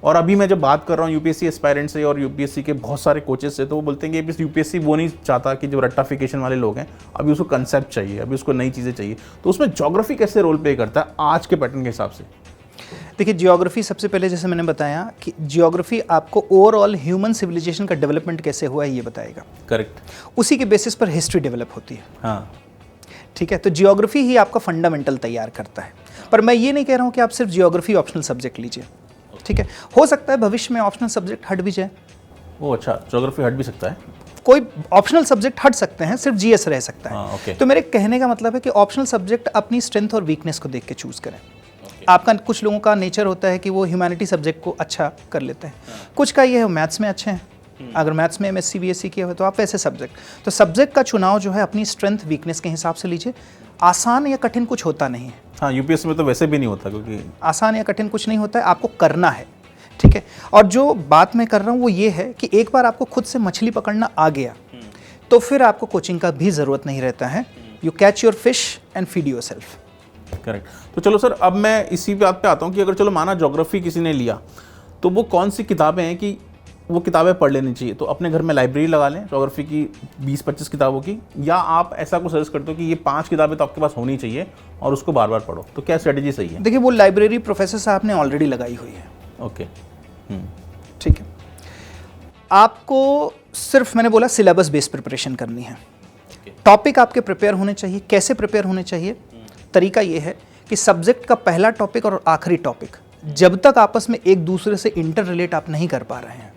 और अभी मैं जब बात कर रहा हूँ यूपीएससी एस्पायरेंट से और यूपीएससी के बहुत सारे कोचेस से, तो वो बोलते हैं कि यूपीएससी वो नहीं चाहता कि जो रट्टाफिकेशन वाले लोग हैं, अभी उसको कंसेप्ट चाहिए, अभी उसको नई चीज़ें चाहिए। तो उसमें ज्योग्राफी कैसे रोल प्ले करता है आज के पैटर्न के हिसाब से? देखिए, ज्योग्राफी सबसे पहले जैसे मैंने बताया कि ज्योग्राफी आपको ओवरऑल ह्यूमन सिविलाइजेशन का डेवलपमेंट कैसे हुआ है ये बताएगा। करेक्ट। उसी के बेसिस पर हिस्ट्री डेवलप होती है। हाँ, ठीक है। तो जियोग्राफी ही आपका फंडामेंटल तैयार करता है। पर मैं ये नहीं कह रहा हूँ कि आप सिर्फ जियोग्राफी ऑप्शनल सब्जेक्ट लीजिए, ठीक है। हो सकता है भविष्य में ऑप्शनल सब्जेक्ट हट भी जाए। वो अच्छा, ज्योग्राफी हट भी सकता है, कोई ऑप्शनल सब्जेक्ट हट सकते हैं, सिर्फ जीएस रह सकता है। हाँ, okay। तो मेरे कहने का मतलब है कि ऑप्शनल सब्जेक्ट अपनी स्ट्रेंथ और वीकनेस को देख के चूज करें। आपका कुछ लोगों का नेचर होता है कि वो ह्यूमैनिटी सब्जेक्ट को अच्छा कर लेते हैं, कुछ का ये है मैथ्स में अच्छे हैं, अगर मैथ्स में एमएससी बीएससी किया हो तो आप वैसे सब्जेक्ट। तो सब्जेक्ट का चुनाव जो है अपनी स्ट्रेंथ वीकनेस के हिसाब से लीजिए। आसान या कठिन कुछ होता नहीं है। हाँ, यूपीएससी में तो वैसे भी नहीं होता, क्योंकि आसान या कठिन कुछ नहीं होता है, आपको करना है, ठीक है। और जो बात मैं कर रहा हूँ वो ये है कि एक बार आपको खुद से मछली पकड़ना आ गया तो फिर आपको कोचिंग का भी ज़रूरत नहीं रहता है। You catch your fish and feed your self. Correct. तो चलो सर, अब मैं इसी बात पे आता हूँ कि अगर चलो माना ज्योग्राफी किसी ने लिया, तो वो कौन सी किताबें हैं कि वो किताबें पढ़ लेनी चाहिए? तो अपने घर में लाइब्रेरी लगा लें ज्योग्राफी की 20-25 किताबों की, या आप ऐसा कुछ सजेस्ट करते हो कि ये 5 किताबें तो आपके पास होनी चाहिए और उसको बार बार पढ़ो? तो क्या स्ट्रेटेजी सही है? देखिए, वो लाइब्रेरी प्रोफेसर साहब ने ऑलरेडी लगाई हुई है। ओके, ठीक है। आपको सिर्फ मैंने बोला सिलेबस बेस्ड प्रिपरेशन करनी है। टॉपिक आपके प्रिपेयर होने चाहिए। कैसे प्रिपेयर होने चाहिए? तरीका ये है कि सब्जेक्ट का पहला टॉपिक और आखिरी टॉपिक जब तक आपस में एक दूसरे से इंटर रिलेट आप नहीं कर पा रहे हैं,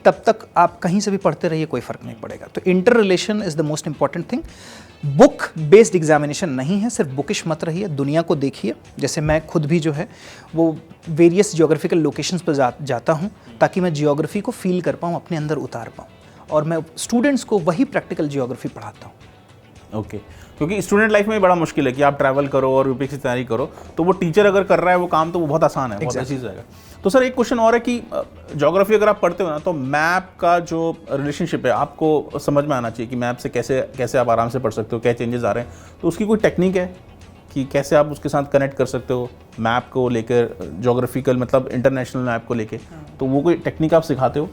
तब तक आप कहीं से भी पढ़ते रहिए, कोई फर्क नहीं पड़ेगा। तो inter relation is the most important thing. Book based examination नहीं है, सिर्फ बुकिश मत रहिए, दुनिया को देखिए। जैसे मैं खुद भी जो है वो वेरियस जियोग्राफिकल लोकेशंस पर जाता हूँ ताकि मैं जियोग्राफी को फील कर पाऊँ, अपने अंदर उतार पाऊँ, और मैं स्टूडेंट्स को वही प्रैक्टिकल जियोग्राफी पढ़ाता हूँ। ओके। क्योंकि स्टूडेंट लाइफ में बड़ा मुश्किल है कि आप ट्रैवल करो और यूपीएससी की तैयारी करो, तो वो टीचर अगर कर रहा है वो काम तो वो बहुत आसान है, बहुत अच्छी जाएगा। तो सर एक क्वेश्चन और है कि ज्योग्राफी अगर आप पढ़ते हो ना, तो मैप का जो रिलेशनशिप है आपको समझ में आना चाहिए कि मैप से कैसे आप आराम से पढ़ सकते हो, क्या चेंजेस आ रहे हैं। तो उसकी कोई टेक्निक है कि कैसे आप उसके साथ कनेक्ट कर सकते हो मैप को लेकर, ज्योग्राफिकल मतलब इंटरनेशनल मैप को लेकर? तो वो कोई टेक्निक आप सिखाते हो?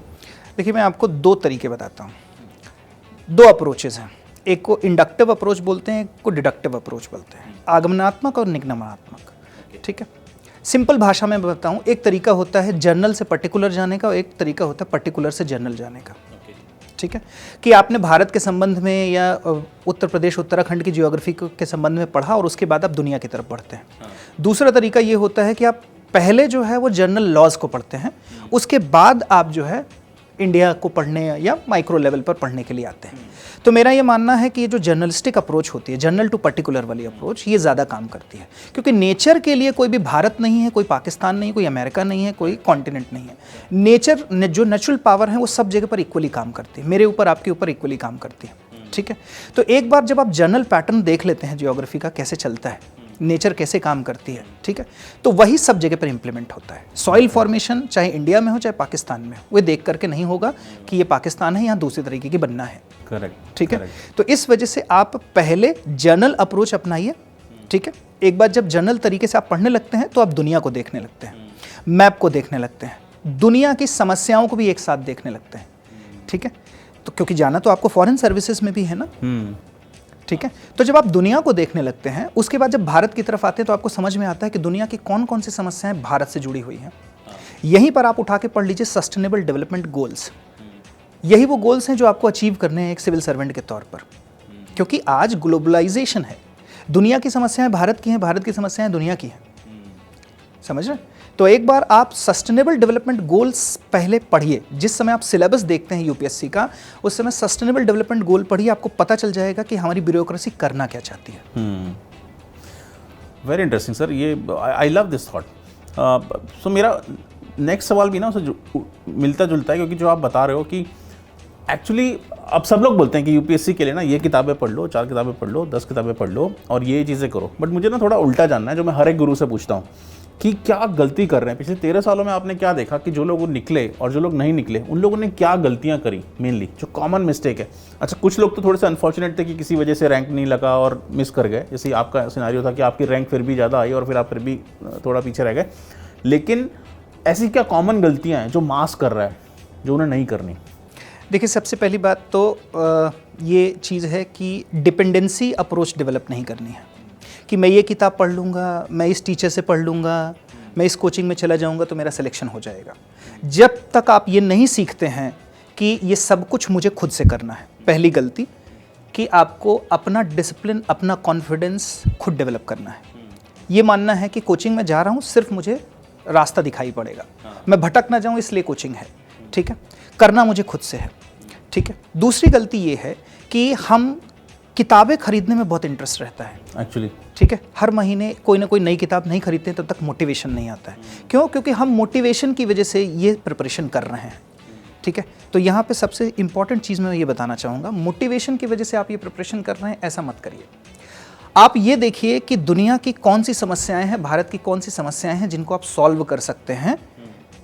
देखिए, मैं आपको 2 तरीके बताता हूँ। 2 अप्रोचेज हैं। एक को इंडक्टिव अप्रोच बोलते हैं, एक को डिडक्टिव अप्रोच बोलते हैं, आगमनात्मक और निगमनात्मक। ठीक है। सिंपल भाषा में बताऊं, एक तरीका होता है जर्नल से पर्टिकुलर जाने का और एक तरीका होता है पर्टिकुलर से जर्नल जाने का। ठीक है, कि आपने भारत के संबंध में या उत्तर प्रदेश उत्तराखंड की जियोग्राफी के संबंध में पढ़ा और उसके बाद आप दुनिया की तरफ बढ़ते हैं। दूसरा तरीका ये होता है कि आप पहले जो है वो जनरल लॉज को पढ़ते हैं, उसके बाद आप जो है इंडिया को पढ़ने या माइक्रो लेवल पर पढ़ने के लिए आते हैं। तो मेरा ये मानना है कि ये जो जर्नलिस्टिक अप्रोच होती है, जनरल टू पर्टिकुलर वाली अप्रोच, ये ज़्यादा काम करती है, क्योंकि नेचर के लिए कोई भी भारत नहीं है, कोई पाकिस्तान नहीं है, कोई अमेरिका नहीं है, कोई कॉन्टिनेंट नहीं है। नेचर जो नेचुरल पावर है वो सब जगह पर इक्वली काम करती है, मेरे ऊपर आपके ऊपर इक्वली काम करती है। ठीक है, तो एक बार जब आप जनरल पैटर्न देख लेते हैं जियोग्राफी का कैसे चलता है, नेचर कैसे काम करती है, ठीक है, तो वही सब जगह पर इंप्लीमेंट होता है। सॉइल फॉर्मेशन चाहे इंडिया में हो चाहे पाकिस्तान में हो, वो देख करके नहीं होगा कि ये पाकिस्तान है, यहाँ दूसरी तरीके की बनना है। करेक्ट, ठीक है, तो इस वजह से आप पहले जनरल अप्रोच अपनाइए। ठीक है, एक बार जब जनरल तरीके से आप पढ़ने लगते हैं तो आप दुनिया को देखने लगते हैं, मैप को देखने लगते हैं, दुनिया की समस्याओं को भी एक साथ देखने लगते हैं। ठीक है, तो क्योंकि जाना तो आपको फॉरेन सर्विसेज में भी है ना। ठीक है, तो जब आप दुनिया को देखने लगते हैं, उसके बाद जब भारत की तरफ आते हैं तो आपको समझ में आता है कि दुनिया की कौन कौन सी समस्याएं भारत से जुड़ी हुई हैं। यहीं पर आप उठा के पढ़ लीजिए सस्टेनेबल डेवलपमेंट गोल्स। यही वो गोल्स हैं जो आपको अचीव करने हैं एक सिविल सर्वेंट के तौर पर, क्योंकि आज ग्लोबलाइजेशन है, दुनिया की समस्याएं भारत की हैं, भारत की समस्याएं दुनिया की हैं। समझ रहे हैं? तो एक बार आप सस्टेनेबल डेवलपमेंट गोल्स पहले पढ़िए। जिस समय आप सिलेबस देखते हैं यूपीएससी का, उस समय सस्टेनेबल डेवलपमेंट गोल पढ़िए, आपको पता चल जाएगा कि हमारी ब्यूरोक्रेसी करना क्या चाहती है। वेरी इंटरेस्टिंग सर, ये आई लव दिस थॉट। सो मेरा नेक्स्ट सवाल भी ना उसे मिलता जुलता है, क्योंकि जो आप बता रहे हो कि एक्चुअली अब सब लोग बोलते हैं कि यूपीएससी के लिए ना ये किताबें पढ़ लो, 4 किताबें पढ़ लो, 10 किताबें पढ़ लो और ये चीज़ें करो। बट मुझे ना थोड़ा उल्टा जानना है, जो मैं हर एक गुरु से पूछता हूँ कि क्या गलती कर रहे हैं। पिछले 13 सालों में आपने क्या देखा कि जो लोग निकले और जो लोग नहीं निकले, उन लोगों ने क्या गलतियां करी, मेनली जो कॉमन मिस्टेक है। अच्छा, कुछ लोग तो थोड़े से अनफॉर्चुनेट थे कि किसी वजह से रैंक नहीं लगा और मिस कर गए, जैसे आपका सिनेरियो था कि आपकी रैंक फिर भी ज़्यादा आई और फिर आप फिर भी थोड़ा पीछे रह गए। लेकिन ऐसी क्या कॉमन गलतियाँ हैं जो मास कर रहा है, जो उन्हें नहीं करनी? देखिए, सबसे पहली बात तो ये चीज़ है कि डिपेंडेंसी अप्रोच डेवलप नहीं करनी है कि मैं ये किताब पढ़ लूँगा, मैं इस टीचर से पढ़ लूँगा, मैं इस कोचिंग में चला जाऊँगा तो मेरा सिलेक्शन हो जाएगा। जब तक आप ये नहीं सीखते हैं कि ये सब कुछ मुझे खुद से करना है, पहली गलती कि आपको अपना डिसिप्लिन, अपना कॉन्फिडेंस खुद डेवलप करना है। ये मानना है कि कोचिंग में जा रहा हूँ, सिर्फ मुझे रास्ता दिखाई पड़ेगा, मैं भटक ना जाऊँ इसलिए कोचिंग है। ठीक है, करना मुझे खुद से है। ठीक है, दूसरी गलती ये है कि हम किताबें खरीदने में बहुत इंटरेस्ट रहता है एक्चुअली। ठीक है, हर महीने कोई ना कोई नई किताब नहीं खरीदते तब तक मोटिवेशन नहीं आता है। क्यों? क्योंकि हम मोटिवेशन की वजह से ये प्रिपरेशन कर रहे हैं। ठीक है, तो यहाँ पे सबसे इंपॉर्टेंट चीज़ मैं ये बताना चाहूँगा, मोटिवेशन की वजह से आप ये प्रिपरेशन कर रहे हैं, ऐसा मत करिए। आप ये देखिए कि दुनिया की कौन सी समस्याएं हैं, भारत की कौन सी समस्याएं हैं जिनको आप सॉल्व कर सकते हैं,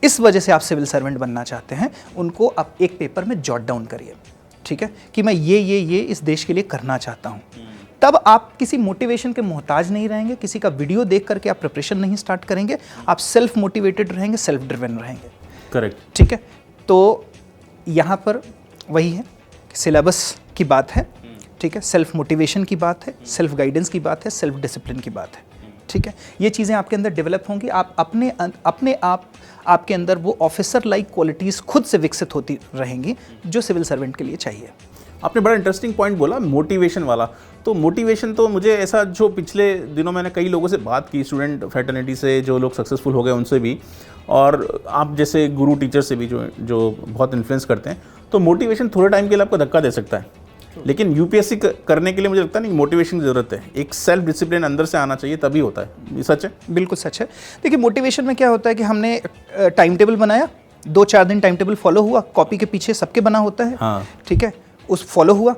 इस वजह से आप सिविल सर्वेंट बनना चाहते हैं, उनको आप एक पेपर में जॉट डाउन करिए। ठीक है, कि मैं ये इस देश के लिए करना चाहता हूँ। तब आप किसी मोटिवेशन के मोहताज नहीं रहेंगे, किसी का वीडियो देख करके आप प्रिपरेशन नहीं स्टार्ट करेंगे, आप सेल्फ मोटिवेटेड रहेंगे, सेल्फ ड्रिवन रहेंगे। करेक्ट। ठीक है, तो यहाँ पर वही है, सिलेबस की बात है। ठीक है, सेल्फ मोटिवेशन की बात है, सेल्फ गाइडेंस की बात है, सेल्फ डिसिप्लिन की बात है। ठीक है, ये चीज़ें आपके अंदर डेवलप होंगी, आप अपने आप आपके अंदर वो ऑफिसर लाइक क्वालिटीज़ खुद से विकसित होती रहेंगी जो सिविल सर्वेंट के लिए चाहिए। आपने बड़ा इंटरेस्टिंग पॉइंट बोला, मोटिवेशन वाला। तो मोटिवेशन तो मुझे ऐसा, जो पिछले दिनों मैंने कई लोगों से बात की, स्टूडेंट फ्रेटर्निटी से जो लोग सक्सेसफुल हो गए उनसे भी, और आप जैसे गुरु टीचर से भी जो बहुत इन्फ्लुएंस करते हैं, तो मोटिवेशन थोड़े टाइम के लिए आपको धक्का दे सकता है, लेकिन यूपीएससी करने के लिए मुझे लगता नहीं मोटिवेशन की ज़रूरत है, एक सेल्फ डिसिप्लिन अंदर से आना चाहिए, तभी होता है। ये सच है? बिल्कुल सच है। देखिए, मोटिवेशन में क्या होता है कि हमने टाइम टेबल बनाया, 2-4 दिन टाइम टेबल फॉलो हुआ, कॉपी के पीछे सबके बना होता है। हाँ। ठीक है, उस फॉलो हुआ,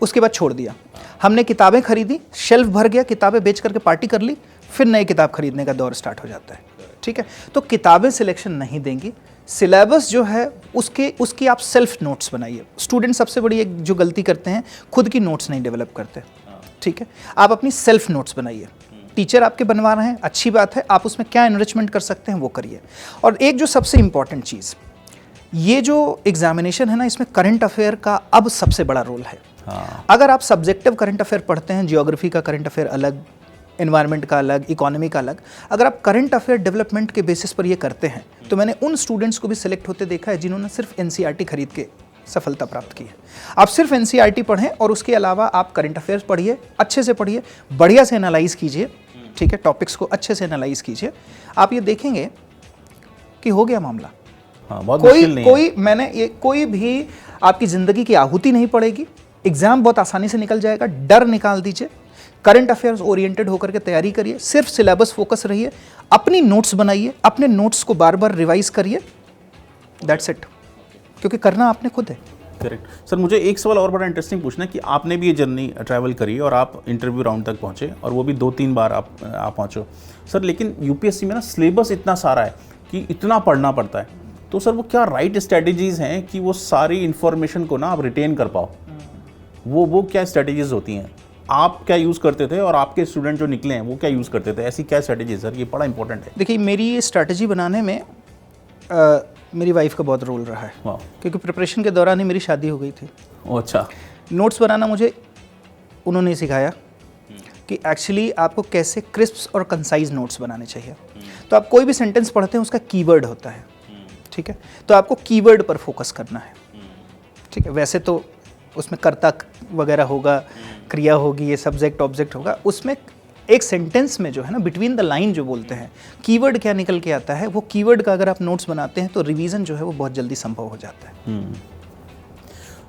उसके बाद छोड़ दिया। हमने किताबें खरीदी, शेल्फ भर गया, किताबें बेच करके पार्टी कर ली, फिर नई किताब खरीदने का दौर स्टार्ट हो जाता है। ठीक है, तो किताबें सिलेक्शन नहीं देंगी, सिलेबस जो है उसकी आप सेल्फ नोट्स बनाइए। स्टूडेंट सबसे बड़ी एक जो गलती करते हैं, खुद की नोट्स नहीं डेवलप करते। ठीक है, आप अपनी सेल्फ नोट्स बनाइए। टीचर आपके बनवा रहे हैं, अच्छी बात है, आप उसमें क्या एनरिचमेंट कर सकते हैं वो करिए। और एक जो सबसे इंपॉर्टेंट चीज़, ये जो एग्जामिनेशन है ना, इसमें करंट अफेयर का अब सबसे बड़ा रोल है। अगर आप सब्जेक्टिव करंट अफेयर पढ़ते हैं, जियोग्राफी का करंट अफेयर अलग, एनवायरनमेंट का अलग, इकोनॉमी का अलग, अगर आप करंट अफेयर डेवलपमेंट के बेसिस पर ये करते हैं, तो मैंने उन स्टूडेंट्स को भी सिलेक्ट होते देखा है जिन्होंने सिर्फ एनसीईआरटी खरीद के सफलता प्राप्त की है। आप सिर्फ एनसीईआरटी पढ़ें और उसके अलावा आप करंट अफेयर्स पढ़िए, अच्छे से पढ़िए, बढ़िया से एनालाइज कीजिए, ठीक है, टॉपिक्स को अच्छे से एनालाइज कीजिए, आप ये देखेंगे कि हो गया मामला। बहुत मुश्किल नहीं है। कोई भी आपकी जिंदगी की आहुति नहीं पड़ेगी, एग्जाम बहुत आसानी से निकल जाएगा। डर निकाल दीजिए, करंट अफेयर्स ओरिएंटेड होकर के तैयारी करिए, सिर्फ सिलेबस फोकस रहिए, अपनी नोट्स बनाइए, अपने नोट्स को बार बार रिवाइज करिए, दैट्स इट, क्योंकि करना आपने खुद है। Correct sir. मुझे एक सवाल और बड़ा इंटरेस्टिंग पूछना है कि आपने भी ये जर्नी ट्रैवल करी और आप इंटरव्यू राउंड तक पहुँचे और वो भी 2-3 बार आप पहुँचो सर, लेकिन यूपीएससी में ना सिलेबस इतना सारा है कि इतना पढ़ना पड़ता है, तो सर वो क्या राइट स्ट्रैटेजीज़ हैं कि वो सारी इन्फॉर्मेशन को ना आप रिटेन कर पाओ? वो क्या स्ट्रैटेजीज होती हैं, आप क्या यूज़ करते थे और आपके स्टूडेंट जो निकले हैं वो क्या यूज़ करते थे? ऐसी क्या स्ट्रैटेजी सर, ये बड़ा इंपॉर्टेंट है। देखिए, मेरी ये स्ट्रैटेजी बनाने में मेरी वाइफ का बहुत रोल रहा है, क्योंकि प्रिपरेशन के दौरान ही मेरी शादी हो गई थी। अच्छा। नोट्स बनाना मुझे उन्होंने सिखाया कि एक्चुअली आपको कैसे क्रिस्प और कंसाइज नोट्स बनाने चाहिए। तो आप कोई भी सेंटेंस पढ़ते हैं उसका कीवर्ड होता है, ठीक है, तो आपको कीवर्ड पर फोकस करना है, ठीक है। वैसे तो उसमें कर्ता वगैरह होगा, क्रिया होगी, ये सब्जेक्ट ऑब्जेक्ट होगा, उसमें एक सेंटेंस में जो है ना बिटवीन द लाइन जो बोलते हैं, कीवर्ड क्या निकल के आता है, वो कीवर्ड का अगर आप नोट्स बनाते हैं तो रिवीजन जो है वो बहुत जल्दी संभव हो जाता है।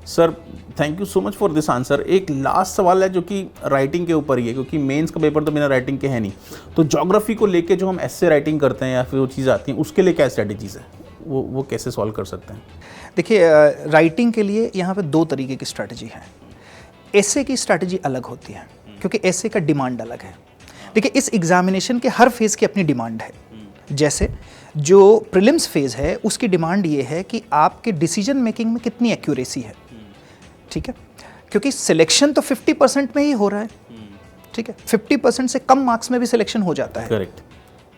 Sir thank you so much for this answer. एक लास्ट सवाल है जो कि राइटिंग के ऊपर ही है, क्योंकि मेंस का पेपर तो बिना राइटिंग के है नहीं, तो ज्योग्राफी को लेके जो हम एस्से राइटिंग करते हैं या फिर वो चीज़ आती हैं, उसके लिए क्या स्ट्रैटेजीज़ है, वो कैसे सॉल्व कर सकते हैं? देखिए, राइटिंग के लिए यहाँ पे 2 तरीके की स्ट्रैटेजी है। एस्से की स्ट्रैटेजी अलग होती है, क्योंकि एस्से का डिमांड अलग है। देखिए, इस एग्जामिनेशन के हर फेज़ की अपनी डिमांड है। जैसे जो प्रीलिम्स फेज़ है उसकी डिमांड ये है कि आपके डिसीजन मेकिंग में कितनी एक्यूरेसी है, ठीक है, क्योंकि सिलेक्शन तो 50% में ही हो रहा है, ठीक है, 50% से कम मार्क्स में भी सिलेक्शन हो जाता है, करेक्ट,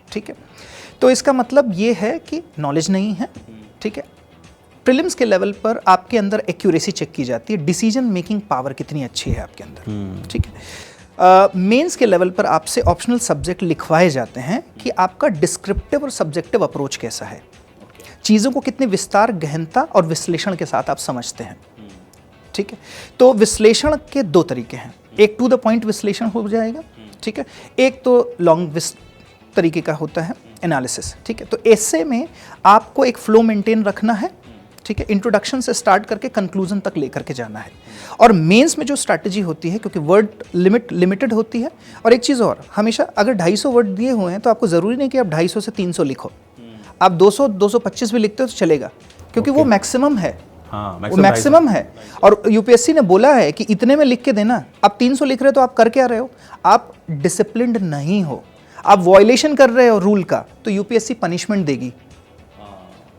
ठीक है। तो इसका मतलब ये है कि नॉलेज नहीं है, ठीक है। प्रीलिम्स के लेवल पर आपके अंदर एक्यूरेसी चेक की जाती है, डिसीजन मेकिंग पावर कितनी अच्छी है आपके अंदर, ठीक है। मेंस के लेवल पर आपसे ऑप्शनल सब्जेक्ट लिखवाए जाते हैं कि आपका डिस्क्रिप्टिव और सब्जेक्टिव अप्रोच कैसा है, चीज़ों को कितने विस्तार, गहनता और विश्लेषण के साथ आप समझते हैं, ठीक है। तो विश्लेषण के 2 तरीके हैं, एक टू द पॉइंट विश्लेषण हो जाएगा, ठीक है, एक तो लॉन्ग तरीके का होता है एनालिसिस, ठीक है। तो ऐसे में आपको एक फ्लो मेंटेन रखना है, ठीक है, इंट्रोडक्शन से स्टार्ट करके कंक्लूजन तक लेकर के जाना है। और मेंस में जो स्ट्रैटेजी होती है, क्योंकि वर्ड लिमिटेड होती है, और एक चीज़ और, हमेशा अगर 250 वर्ड दिए हुए हैं तो आपको ज़रूरी नहीं कि आप 250 से 300 लिखो, आप 200-225 भी लिखते हो तो चलेगा, क्योंकि वो मैक्सिमम है, वो मैक्सिमम है। और यूपीएससी ने बोला है कि इतने में लिख के देना। आप 300 लिख रहे हो तो आप कर क्या रहे हो, आप डिसिप्लिन्ड नहीं हो, आप वॉयलेशन कर रहे हो रूल का, तो यूपीएससी पनिशमेंट देगी,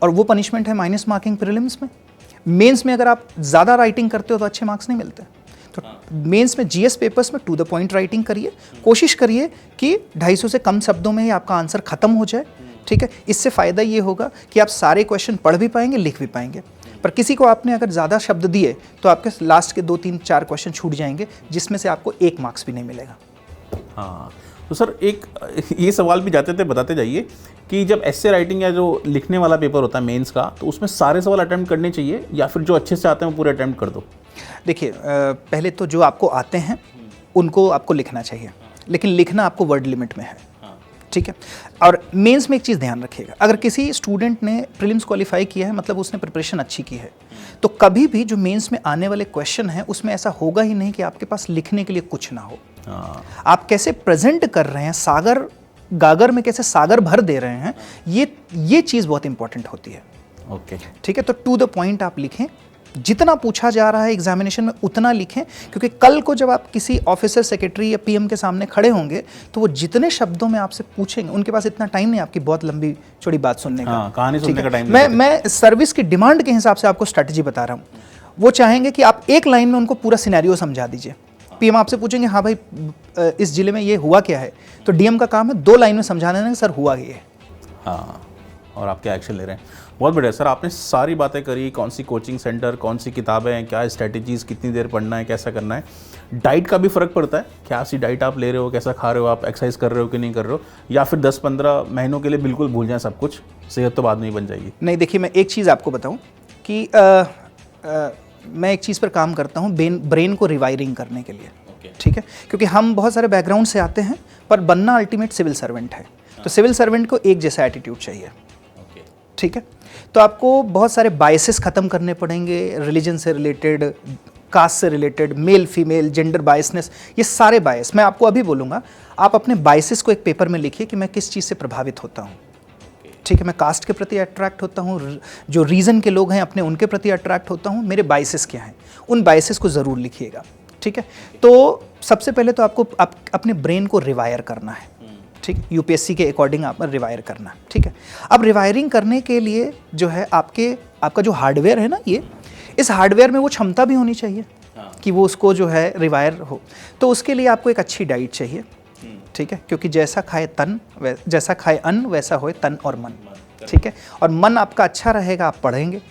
और वो पनिशमेंट है माइनस मार्किंग प्रीलिम्स में। मेंस में अगर आप ज़्यादा राइटिंग करते हो तो अच्छे मार्क्स नहीं मिलते। तो मेंस में जीएस पेपर्स में टू द पॉइंट राइटिंग करिए, कोशिश करिए कि 250 से कम शब्दों में ही आपका आंसर खत्म हो जाए, ठीक है। इससे फ़ायदा ये होगा कि आप सारे क्वेश्चन पढ़ भी पाएंगे, लिख भी पाएंगे। पर किसी को आपने अगर ज़्यादा शब्द दिए तो आपके लास्ट के 2-3-4 क्वेश्चन छूट जाएंगे, जिसमें से आपको 1 मार्क्स भी नहीं मिलेगा। हाँ, तो सर एक ये सवाल भी जाते थे, बताते जाइए कि जब एस्से राइटिंग या जो लिखने वाला पेपर होता है मेंस का, तो उसमें सारे सवाल अटेम्प्ट करने चाहिए या फिर जो अच्छे से आते हैं वो पूरे अटेम्प्ट कर दो? देखिए, पहले तो जो आपको आते हैं उनको आपको लिखना चाहिए, लेकिन लिखना आपको वर्ड लिमिट में है, ठीक है। और मेंस में एक चीज़ ध्यान रखिएगा, अगर किसी स्टूडेंट ने प्रीलिम्स क्वालिफाई किया है, मतलब उसने प्रिपरेशन अच्छी की है, तो कभी भी जो मेंस में आने वाले क्वेश्चन हैं उसमें ऐसा होगा ही नहीं कि आपके पास लिखने के लिए कुछ ना हो। आप कैसे प्रेजेंट कर रहे हैं, सागर गागर में कैसे सागर भर दे रहे हैं, ये चीज़ बहुत इंपॉर्टेंट होती है, ओके, ठीक है। तो टू द पॉइंट आप लिखें, जितना पूछा जा रहा है एग्जामिनेशन में उतना लिखें, क्योंकि कल को जब आप किसी ऑफिसर, सेक्रेटरी या पीएम के सामने खड़े होंगे तो वो जितने शब्दों में आपसे पूछेंगे, उनके पास इतना टाइम नहीं आपकी बहुत लंबी चौड़ी बात सुनने का, कहानी सुनने का टाइम। मैं सर्विस की डिमांड के हिसाब से आपको स्ट्रैटेजी बता रहा हूँ। वो चाहेंगे कि आप एक लाइन में उनको पूरा सिनेरियो समझा दीजिए। पीएम आपसे पूछेंगे, हाँ भाई इस जिले में ये हुआ क्या है, तो डीएम का काम है 2 लाइन में समझा देना, सर हुआ ये है। हाँ, और आप क्या एक्शन ले रहे हैं। बहुत बढ़िया सर, आपने सारी बातें करी, कौन सी कोचिंग सेंटर, कौन सी किताबें हैं, क्या स्ट्रैटेजीज़, कितनी देर पढ़ना है, कैसा करना है, डाइट का भी फ़र्क पड़ता है, क्या सी डाइट आप ले रहे हो, कैसा खा रहे हो, आप एक्सरसाइज कर रहे हो कि नहीं कर रहे हो, या फिर 10-15 महीनों के लिए बिल्कुल भूल जाएं सब कुछ, सेहत तो बाद में ही बन जाएगी। नहीं, देखिए मैं एक चीज़ आपको बताऊं कि मैं एक चीज़ पर काम करता हूँ ब्रेन को रिवायरिंग करने के लिए, Okay. ठीक है, क्योंकि हम बहुत सारे बैकग्राउंड से आते हैं पर बनना अल्टीमेट सिविल सर्वेंट है, तो सिविल सर्वेंट को एक जैसा एटीट्यूड चाहिए, Okay. ठीक है। तो आपको बहुत सारे बायसेस ख़त्म करने पड़ेंगे, रिलीजन से रिलेटेड, कास्ट से related, male female, gender biasness, ये सारे बायस मैं आपको अभी बोलूँगा। आप अपने बायसेस को एक पेपर में लिखिए कि मैं किस चीज़ से प्रभावित होता हूँ, ठीक है। मैं कास्ट के प्रति अट्रैक्ट होता हूँ, जो रीजन के लोग हैं अपने उनके प्रति अट्रैक्ट होता हूँ, मेरे बायसेस क्या हैं, उन बायसेस को ज़रूर लिखिएगा, ठीक है। तो सबसे पहले तो आपको अपने ब्रेन को रिवायर करना है, ठीक है, यूपीएससी के अकॉर्डिंग आप रिवायर करना है, ठीक है। अब रिवायरिंग करने के लिए जो है आपका जो हार्डवेयर है ना, ये इस हार्डवेयर में वो क्षमता भी होनी चाहिए कि वो उसको जो है रिवायर हो। तो उसके लिए आपको एक अच्छी डाइट चाहिए, ठीक है, क्योंकि जैसा खाए अन्न वैसा होए तन और मन, ठीक है। और मन आपका अच्छा रहेगा, आप पढ़ेंगे,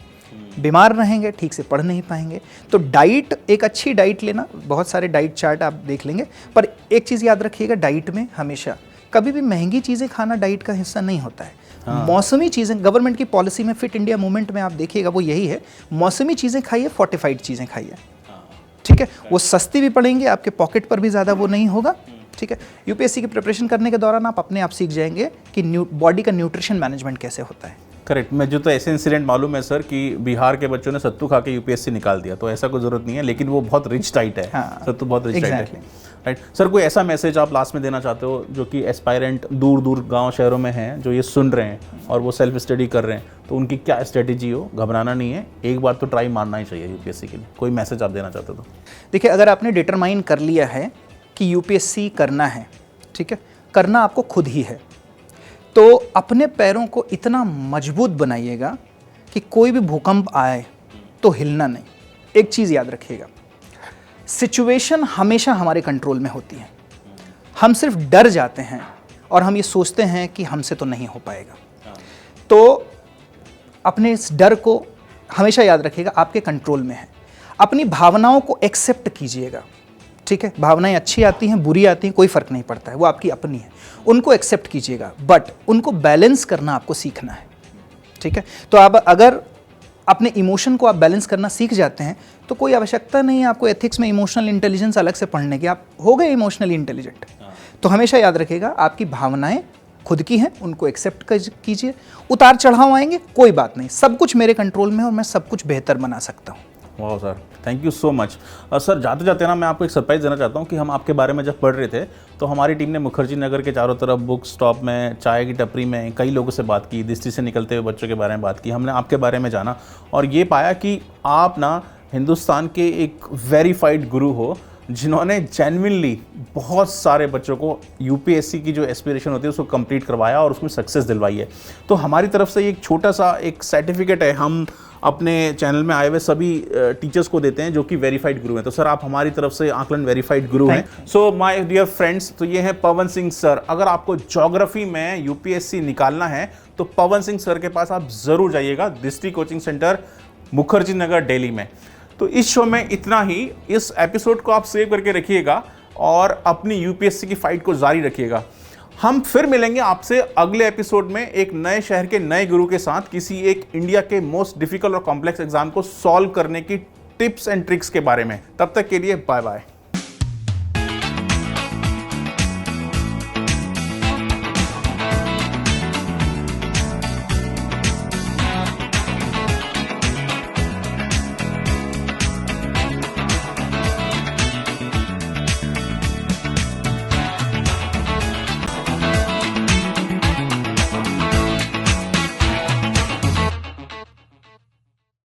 बीमार रहेंगे ठीक से पढ़ नहीं पाएंगे। तो डाइट, एक अच्छी डाइट लेना, बहुत सारे डाइट चार्ट आप देख लेंगे, पर एक चीज़ याद रखिएगा, डाइट में हमेशा कभी भी महंगी चीज़ें खाना डाइट का हिस्सा नहीं होता है। मौसमी चीज़ें, गवर्नमेंट की पॉलिसी में, फिट इंडिया मूवमेंट में आप देखिएगा वो यही है, मौसमी चीज़ें खाइए, फोर्टिफाइड चीज़ें खाइए, ठीक है। वो सस्ती भी पड़ेंगी, आपके पॉकेट पर भी ज़्यादा वो नहीं होगा, ठीक है। यूपीएससी की प्रिपरेशन करने के दौरान आप अपने आप सीख जाएंगे कि बॉडी का न्यूट्रिशन मैनेजमेंट कैसे होता है। करेक्ट। मुझे तो ऐसे इंसिडेंट मालूम है सर कि बिहार के बच्चों ने सत्तू खा के यूपीएससी निकाल दिया, तो ऐसा कोई ज़रूरत नहीं है, लेकिन वो बहुत रिच डाइट है। हाँ, सत्तू बहुत रिच डाइट exactly. है, राइट। सर कोई ऐसा मैसेज आप लास्ट में देना चाहते हो जो कि एस्पायरेंट दूर दूर गांव शहरों में हैं, जो ये सुन रहे हैं और वो सेल्फ स्टडी कर रहे हैं, तो उनकी क्या स्ट्रेटेजी हो? घबराना नहीं है, एक बार तो ट्राई मारना ही चाहिए यूपीएससी के लिए। कोई मैसेज आप देना चाहते हो तो? देखिए, अगर आपने डिटरमाइन कर लिया है कि यूपीएससी करना है, ठीक है, करना आपको खुद ही है, तो अपने पैरों को इतना मजबूत बनाइएगा कि कोई भी भूकंप आए तो हिलना नहीं। एक चीज़ याद रखिएगा, सिचुएशन हमेशा हमारे कंट्रोल में होती है, हम सिर्फ डर जाते हैं और हम ये सोचते हैं कि हमसे तो नहीं हो पाएगा। तो अपने इस डर को हमेशा याद रखिएगा, आपके कंट्रोल में है। अपनी भावनाओं को एक्सेप्ट कीजिएगा, ठीक है। भावनाएं अच्छी आती हैं, बुरी आती हैं, कोई फ़र्क नहीं पड़ता है, वो आपकी अपनी है, उनको एक्सेप्ट कीजिएगा, बट उनको बैलेंस करना आपको सीखना है, ठीक है। तो आप अगर अपने इमोशन को आप बैलेंस करना सीख जाते हैं तो कोई आवश्यकता नहीं है आपको एथिक्स में इमोशनल इंटेलिजेंस अलग से पढ़ने की, आप हो गए इमोशनली इंटेलिजेंट। तो हमेशा याद रखिएगा, आपकी भावनाएं खुद की हैं, उनको एक्सेप्ट कीजिए। उतार चढ़ाव आएंगे, कोई बात नहीं, सब कुछ मेरे कंट्रोल में है और मैं सब कुछ बेहतर बना सकता हूँ। वाह sir, thank you so much. Sir जाते जाते ना मैं आपको एक सरप्राइज़ देना चाहता हूँ कि हम आपके बारे में जब पढ़ रहे थे तो हमारी टीम ने मुखर्जी नगर के चारों तरफ बुक स्टॉप में, चाय की टपरी में कई लोगों से बात की, दृष्टि से निकलते हुए बच्चों के बारे में बात की, हमने आपके बारे में जाना और ये पाया कि आप ना हिंदुस्तान के एक वेरीफाइड गुरु हो, जिन्होंने जेन्युइनली बहुत सारे बच्चों को यूपीएससी की जो एस्पिरेशन होती है उसको कंप्लीट करवाया और उसमें सक्सेस दिलवाई है। तो हमारी तरफ से एक छोटा सा एक सर्टिफिकेट है, हम अपने चैनल में आए हुए सभी टीचर्स को देते हैं जो कि वेरीफाइड गुरु हैं। तो सर आप हमारी तरफ से आकलन वेरीफाइड गुरु हैं। सो माय डियर फ्रेंड्स, तो ये हैं पवन सिंह सर। अगर आपको ज्योग्राफी में यूपीएससी निकालना है तो पवन सिंह सर के पास आप ज़रूर जाइएगा, दृष्टि कोचिंग सेंटर, मुखर्जी नगर, दिल्ली में। तो इस शो में इतना ही। इस एपिसोड को आप सेव करके रखिएगा और अपनी यूपीएससी की फाइट को जारी रखिएगा। हम फिर मिलेंगे आपसे अगले एपिसोड में एक नए शहर के नए गुरु के साथ, किसी एक इंडिया के मोस्ट डिफिकल्ट और कॉम्प्लेक्स एग्जाम को सॉल्व करने की टिप्स एंड ट्रिक्स के बारे में। तब तक के लिए बाय बाय।